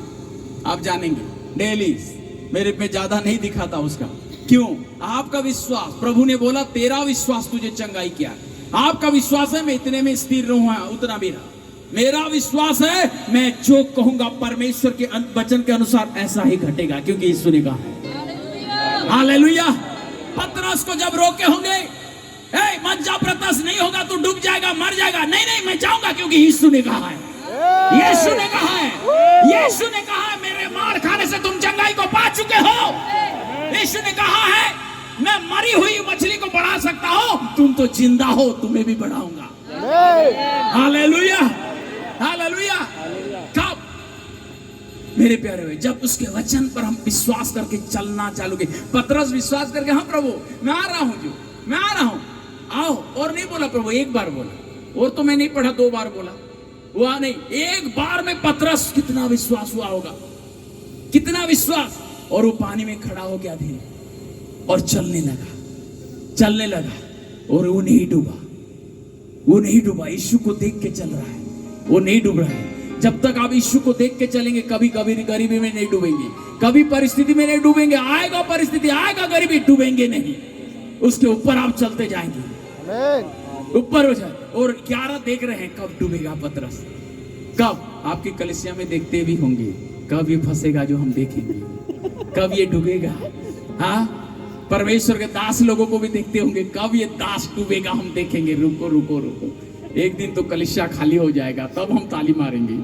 आप जानेंगे। डेली मेरे पे ज्यादा नहीं दिखा था उसका। क्यों? आपका विश्वास, प्रभु ने बोला तेरा विश्वास तुझे चंगाई किया। आपका विश्वास है मैं इतने में स्थिर रहूंगा, उतना भी रहा। मेरा विश्वास है मैं जो कहूंगा परमेश्वर के वचन के अनुसार ऐसा ही घटेगा, क्योंकि यीशु ने कहा है। हालेलुया। पतरस को जब रोके होंगे, मत जा पतरस, नहीं होगा तू डूब जाएगा, मर जाएगा। नहीं नहीं, मैं जाऊंगा क्योंकि यीशु ने कहा है। यीशु ने कहा है, यीशु ने कहा है, मेरे मार खाने से तुम चंगाई को पा चुके हो। यीशु ने कहा है मैं मरी हुई मछली को बढ़ा सकता हूं, तुम तो जिंदा हो, तुम्हें भी बढ़ाऊंगा। Hallelujah, hallelujah. कब? मेरे प्यारे भाई, जब उसके वचन पर हम विश्वास करके चलना चालू किए। पतरस विश्वास करके, हाँ प्रभु मैं आ रहा हूं, मैं आ रहा हूं, आओ। और नहीं बोला प्रभु, एक बार बोला। और तो मैं नहीं पढ़ा, 2 बार बोला, हुआ नहीं, एक बार में पतरस कितना विश्वास हुआ होगा, कितना विश्वास। और वो पानी में खड़ा हो गया धीरे और चलने लगा, चलने लगा। और वो नहीं डूबा, वो नहीं डूबा। यीशु को देख के चल रहा है, वो नहीं डूब रहा है। जब तक आप यीशु को देख के चलेंगे, कभी कभी गरीबी में नहीं डूबेंगे, कभी परिस्थिति में नहीं डूबेंगे। आएगा परिस्थिति, आएगा गरीबी, डूबेंगे नहीं। उसके ऊपर आप चलते जाएंगे, ऊपर हो जाए। और 11 देख रहे हैं कब डूबेगा पतरस, कब? आपकी कलीसिया में देखते भी होंगे, कब ये फंसेगा जो हम देखेंगे, कब ये डूबेगा। हाँ, परमेश्वर के दास लोगों को भी देखते होंगे, कब ये दास डूबेगा हम देखेंगे। रुको रुको रुको, एक दिन तो कलीसिया खाली हो जाएगा, तब हम ताली मारेंगे।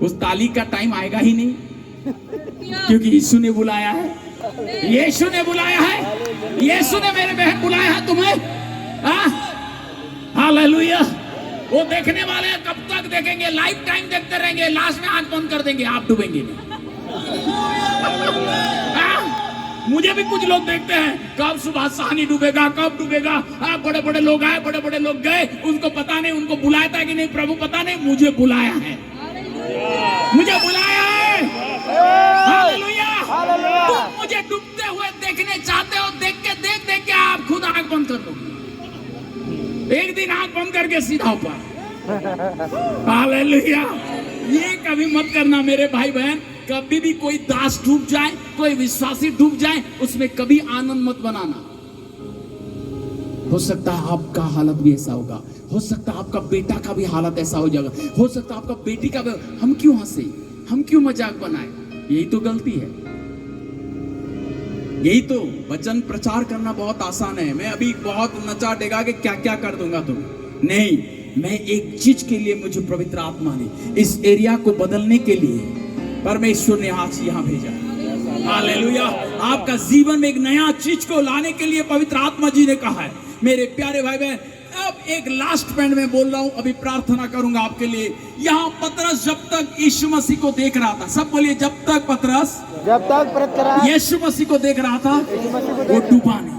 उस ताली का टाइम आएगा ही नहीं, क्योंकि यीशु ने बुलाया है, यीशु ने बुलाया है, यीशु ने मेरे बहन बुलाया है तुम्हें। हालेलुया। वो देखने वाले कब तक देखेंगे? लाइफ टाइम देखते रहेंगे, लास्ट में आंख बंद कर देंगे, आप डूबेंगे नहीं। मुझे भी कुछ लोग देखते हैं, कब सुभाष साहनी डूबेगा, कब डूबेगा। बड़े बड़े लोग आए, बड़े बड़े लोग गए, उनको पता नहीं, उनको बुलाया था कि नहीं प्रभु पता नहीं, मुझे बुलाया है, मुझे बुलाया है। हालेलुया। तुम मुझे डूबते हुए देखने चाहते हो, देख के आप खुद आंख बंद कर लो, एक दिन आंख बंद करके सीधा ऊपर। हालेलुया। ये कभी मत करना मेरे भाई बहन। कभी भी कोई दास डूब जाए, कोई विश्वासी डूब जाए, उसमें कभी आनंद मत बनाना। हो सकता है आपका हालत भी ऐसा होगा, हो सकता है आपका बेटा का भी हालत ऐसा हो जाएगा, हो सकता है आपका बेटी का भी। हम क्यों हंसे, हम क्यों मजाक बनाए? यही तो गलती है, यही तो। वचन प्रचार करना बहुत आसान है, मैं अभी बहुत नचा डेगा के क्या क्या कर दूंगा तुम नहीं। मैं एक चीज के लिए, मुझे पवित्र आत्मा ने इस एरिया को बदलने के लिए परमेश्वर ने आज यहाँ भेजा। हालेलुया। आपका जीवन में एक नया चीज को लाने के लिए पवित्र आत्मा जी ने कहा है। मेरे प्यारे भाई बहन, अब एक लास्ट पॉइंट में बोल रहा हूं, अभी प्रार्थना करूंगा आपके लिए। यहां पतरस जब तक यीशु मसीह को देख रहा था, सब बोलिए, जब तक पतरस यीशु मसीह को देख रहा था वो डूबा नहीं।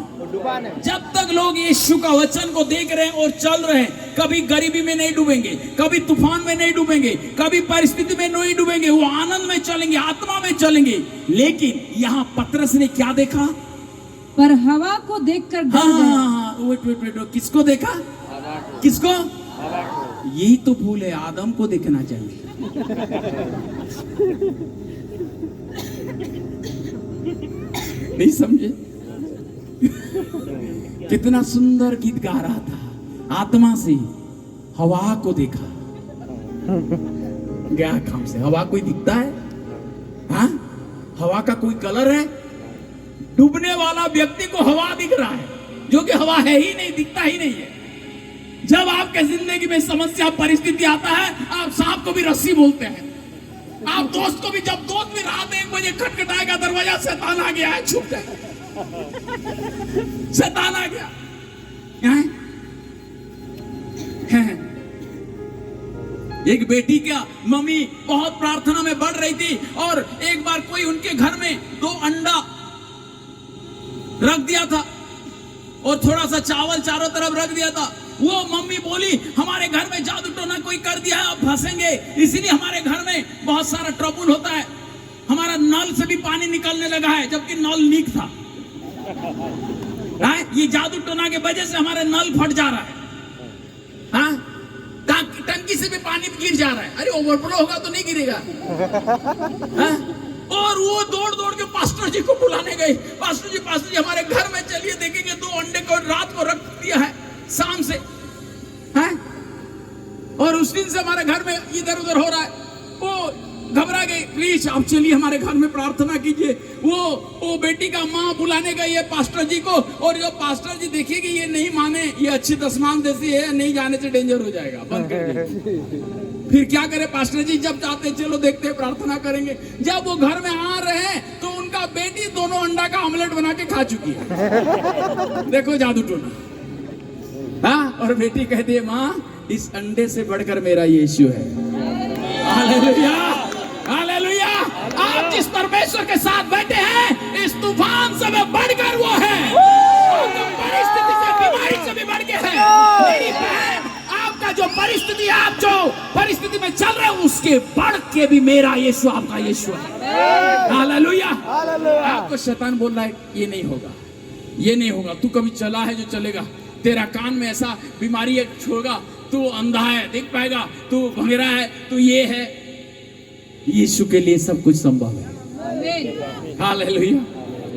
जब तक लोग यीशु का वचन को देख रहे हैं और चल रहे हैं, कभी गरीबी में नहीं डूबेंगे, कभी तूफान में नहीं डूबेंगे, कभी परिस्थिति में नहीं डूबेंगे, वो आनंद में चलेंगे, आत्मा में चलेंगे। लेकिन यहाँ पतरस ने क्या देखा? पर हवा को देखकर डर गया। वेट, किसको देखा? किसको? यही तो भूल है, आदम को देखना चाहिए। नहीं समझे? कितना सुंदर गीत गा रहा था, आत्मा से हवा को देखा। गया काम से। हवा कोई दिखता है? हाँ, हवा का कोई कलर है? डूबने वाला व्यक्ति को हवा दिख रहा है, जो कि हवा है ही नहीं, दिखता ही नहीं है। जब आपके जिंदगी में समस्या परिस्थिति आता है, आप सांप को भी रस्सी बोलते हैं। आप दोस्त को भी, जब दोस्त भी रात 1 बजे खटखटाएगा दरवाजा, शैतान आ गया है, छुप जाए, शैतान आ गया है। एक बेटी क्या मम्मी बहुत प्रार्थना में बढ़ रही थी, और एक बार कोई उनके घर में 2 अंडा रख दिया था और थोड़ा सा चावल चारों तरफ रख दिया था। वो मम्मी बोली, हमारे घर में जादू टोना कोई कर दिया है, अब फंसेंगे, इसीलिए हमारे घर में बहुत सारा ट्रबल होता है, हमारा नल से भी पानी निकलने लगा है, जबकि नल लीक था। ये जादू टोना के वजह से हमारे नल फट जा रहा है। हाँ, टंकी से भी पानी गिर जा रहा है। अरे ओवरफ्लो होगा तो नहीं गिरेगा। हाँ? और वो दौड़ दौड़ के पास्टर जी को बुलाने गए। पास्टर जी हमारे घर में चलिए, देखेंगे 2 अंडे को रात को रख दिया है शाम से। हैं? और उस दिन से हमारे घर में इधर उधर हो रहा है। वो घबरा गई, प्लीज आप चलिए हमारे घर में प्रार्थना कीजिए। वो बेटी का माँ बुलाने गई है पास्टर जी को, और जब पास्टर जी देखेगी ये नहीं माने, ये अच्छी दसमान देती है, नहीं जाने से डेंजर हो जाएगा, बंद कर दीजिए। फिर क्या करे पास्टर जी, जब जाते चलो देखते प्रार्थना करेंगे। जब वो घर में आ रहे हैं तो उनका बेटी दोनों अंडा का ऑमलेट बना के खा चुकी है। देखो जादू टोना। हाँ, और बेटी कहती है, माँ इस अंडे से बढ़कर मेरा यीशु है। Hallelujah, hallelujah. आप जिस परमेश्वर के साथ बैठे हैं, इस तूफान से बढ़कर वो है, परिस्थिति से, बीमारी से भी बढ़ के है। मेरी बहन, आपका जो परिस्थिति है, आप जो परिस्थिति में चल रहे हो, उसके बढ़ के भी मेरा यीशु आपका यीशु है। हालेलुया। आपको शैतान बोल रहा है ये नहीं होगा, ये नहीं होगा, तू कभी चला है जो चलेगा, तेरा कान में ऐसा बीमारी है छोड़गा, तू अंधा है देख पाएगा, तू भंगेरा है, तू ये है। यीशु के लिए सब कुछ संभव है। हालेलुया।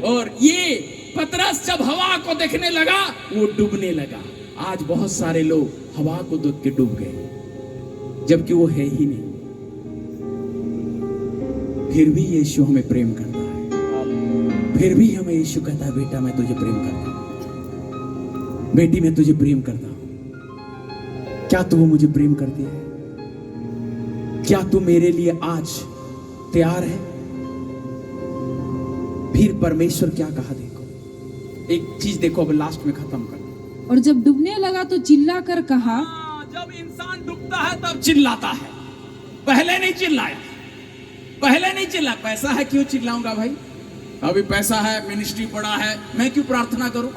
और ये पतरस जब हवा को देखने लगा, वो डूबने लगा। आज बहुत सारे लोग हवा को देख के डूब गए, जबकि वो है ही नहीं। फिर भी यीशु हमें प्रेम करता है, फिर भी हमें यीशु कहता है, बेटा मैं तुझे प्रेम करता हूं, बेटी मैं तुझे प्रेम करता हूं। क्या तू मुझे प्रेम करती है? क्या तू मेरे लिए आज तैयार है? फिर परमेश्वर क्या कहा, देखो एक चीज देखो, अब लास्ट में खत्म कर। और जब डूबने लगा तो चिल्ला कर कहा। जब इंसान डूबता है तब चिल्लाता है, पहले नहीं चिल्लाया, पहले नहीं चिल्ला। पैसा है क्यों चिल्लाऊंगा भाई? अभी पैसा है, मिनिस्ट्री पड़ा है, मैं क्यों प्रार्थना करूं,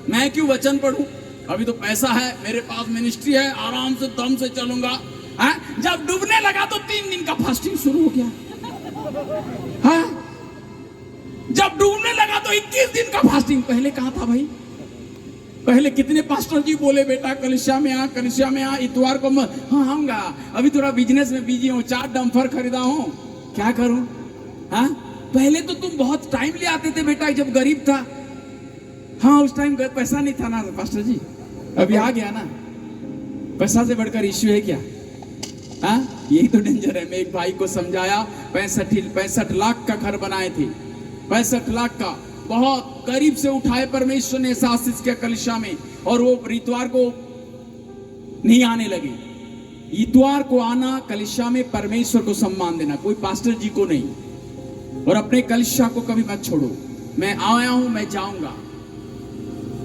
मैं क्यों वचन पढ़ूं? अभी तो पैसा है, मेरे पास मिनिस्ट्री है, आराम से दम से चलूंगा। हाँ? जब डूबने लगा तो 3 दिन का फास्टिंग शुरू हो गया। हाँ? जब डूबने लगा तो 21 दिन का फास्टिंग। पहले कहा था भाई, पहले कितने पास्टर जी बोले, बेटा कलिसिया में आ, कलिसिया में आ, इतवार को मत। हाँ आऊंगा, अभी थोड़ा बिजनेस में बिजी हूँ, 4 डंपर खरीदा हूँ, क्या करूं? हाँ? पहले तो तुम बहुत टाइम ले आते थे बेटा, जब गरीब था। हाँ, उस टाइम पैसा नहीं था ना पास्टर जी, अभी आ गया ना। पैसा से बढ़कर इश्यू है क्या? हाँ, यही तो डेंजर है। मैं एक भाई को समझाया, 65 लाख का घर बनाए थे, 65 लाख का, बहुत करीब से उठाए परमेश्वर ने आशीष किया कलिसिया में, और वो इतवार को नहीं आने लगे। इतवार को आना, कलिसिया में परमेश्वर को सम्मान देना, कोई पास्टर जी को नहीं। और अपने कलिसिया को कभी मत छोड़ो, मैं आया हूं, मैं जाऊंगा।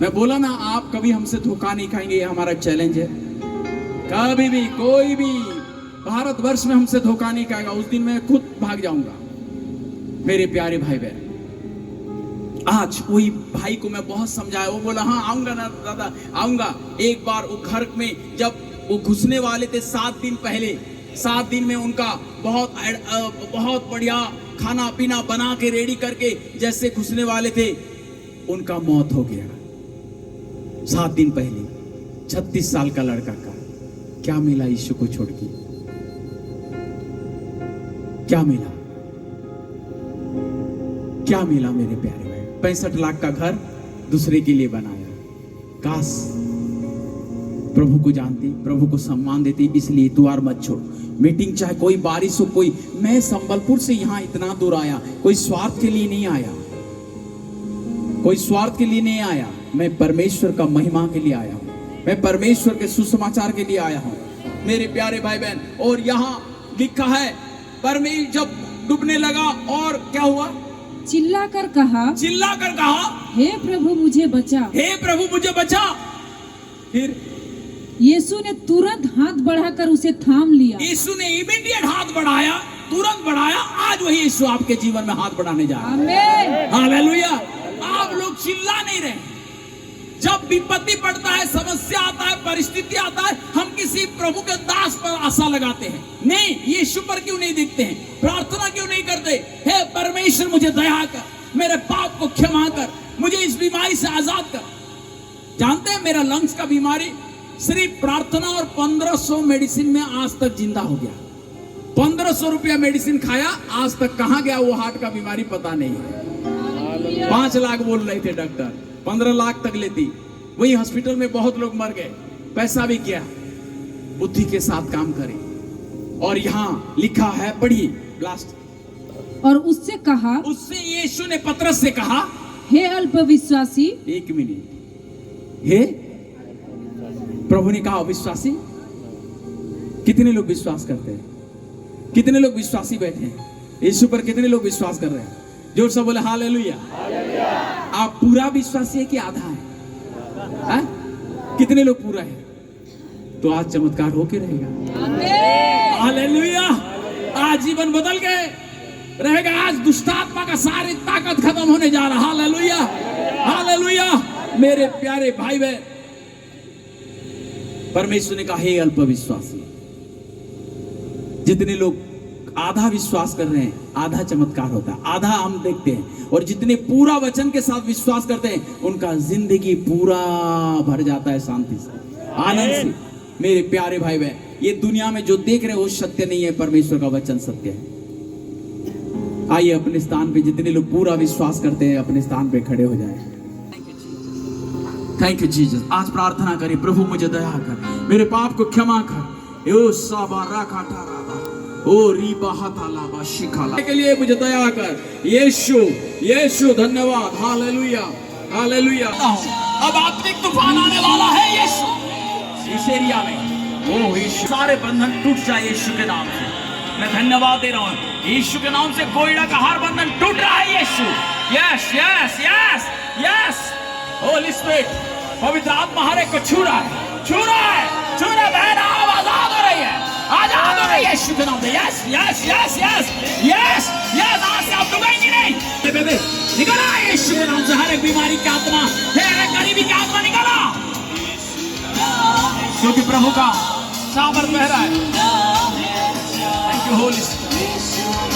मैं बोला ना, आप कभी हमसे धोखा नहीं खाएंगे, ये हमारा चैलेंज है। कभी भी कोई भी भारतवर्ष में हमसे धोखा नहीं खाएगा, उस दिन मैं खुद भाग जाऊंगा। मेरे प्यारे भाई बहन, आज वही भाई को मैं बहुत समझाया, वो बोला हाँ आऊंगा ना दादा आऊंगा। एक बार वो घर में जब वो घुसने वाले थे 7 दिन पहले, 7 दिन में उनका बहुत बढ़िया खाना पीना बना के रेडी करके जैसे घुसने वाले थे, उनका मौत हो गया 7 दिन पहले। 36 साल का लड़का का क्या मिला यीशु को छोड़ के? क्या मिला? क्या मिला मेरे प्यारे भाई? 65 लाख का घर दूसरे के लिए बनाया। काश प्रभु को जानती, प्रभु को सम्मान देती। इसलिए द्वार मत छोड़। मीटिंग चाहे कोई बारिश हो, कोई, मैं संबलपुर से यहां इतना दूर आया, कोई स्वार्थ के लिए नहीं आया, कोई स्वार्थ के लिए नहीं आया। मैं परमेश्वर का महिमा के लिए आया हूं, मैं परमेश्वर के सुसमाचार के लिए आया हूं मेरे प्यारे भाई बहन। और यहां लिखा है परमेश्वर जब डूबने लगा और क्या हुआ? चिल्ला कर कहा, हे प्रभु मुझे बचा, हे प्रभु मुझे बचा। फिर यीशु ने तुरंत हाथ बढ़ाकर उसे थाम लिया। यीशु ने इमीडिएट हाथ बढ़ाया, तुरंत बढ़ाया। आज वही यीशु आपके जीवन में हाथ बढ़ाने जा रहा है। आमीन। हालेलुया। आप लोग चिल्ला नहीं रहे। जब विपत्ति पड़ता है, समस्या आता है, परिस्थिति आता है, हम किसी प्रभु के दास पर आशा लगाते हैं। नहीं, यीशु पर क्यों नहीं दिखते हैं? प्रार्थना क्यों नहीं करते? हे परमेश्वर मुझे दया कर, मेरे पाप को क्षमा कर, मुझे इस बीमारी से आजाद कर। जानते हैं मेरा लंग्स का बीमारी सिर्फ प्रार्थना और 1500 मेडिसिन में आज तक जिंदा हो गया। 1500 रुपया मेडिसिन खाया, आज तक कहां गया वो हार्ट का बीमारी पता नहीं है। 5 लाख बोल रहे थे डॉक्टर, 15 लाख तक लेती। वही हॉस्पिटल में बहुत लोग मर गए, पैसा भी गया। बुद्धि के साथ काम करें। और यहां लिखा है, पढ़िए लास्ट। और उससे कहा, उससे यीशु ने पतरस से कहा, हे अल्पविश्वासी। 1 मिनट, हे प्रभु ने कहा विश्वासी। कितने लोग विश्वास करते हैं? कितने लोग विश्वासी बैठे हैं? यीशु पर कितने लोग विश्वास कर रहे हैं? जोर से बोले हालेलुया। आप पूरा विश्वासी है कि आधा है? कितने लोग पूरा है? तो आज चमत्कार होके रहेगा। हालेलुया। आज जीवन बदल गए रहेगा। आज दुष्टात्मा का सारी ताकत खत्म होने जा रहा। Hallelujah, hallelujah. मेरे प्यारे भाई बहन, परमेश्वर ने कहा हे अल्पविश्वासी। जितने लोग आधा विश्वास कर रहे हैं, आधा चमत्कार होता है, आधा हम देखते हैं। और जितने पूरा वचन के साथ विश्वास करते हैं, उनका जिंदगी पूरा भर जाता है शांति से, आनंद से। मेरे प्यारे भाई बहन, ये दुनिया में जो देख रहे हैं वो सत्य नहीं है, परमेश्वर का वचन सत्य है। आइए अपने स्थान पे, जितने लोग पूरा विश्वास करते हैं अपने स्थान पे खड़े हो जाए। Thank you Jesus. आज प्रार्थना करें, प्रभु मुझे दया कर, मेरे पाप को क्षमा कर। ओ साबारा काटाराबा, ओ रीबा हतालाबा शिखाला के लिए मुझे दया कर। यीशु, यीशु धन्यवाद। Hallelujah, hallelujah. अब आत्मिक तूफान आने वाला है यीशु इस एरिया में। ओ यीशु, सारे बंधन टूट जाए यीशु के नाम से। मैं धन्यवाद दे रहा हूँ यीशु के नाम से। कोयड़ा का हर बंधन टूट रहा है Yeshu. Yes yes yes yes. Holy spirit, पवित्र आत्मा हर एक को छू रहा है, छू रहा है, छू रहा है। बहन आप आजाद हो रही है, आजाद हो रही है यीशु के नाम से। Yes yes yes yes yes yes. आज से आप डूबेंगी नहीं। बेबे निकला यीशु के नाम से। हर एक बीमारी की आत्मा, हर एक गरीबी की आत्मा निकला, क्योंकि प्रभु का सामर्थ बह रहा है। Thank you Holi spirit.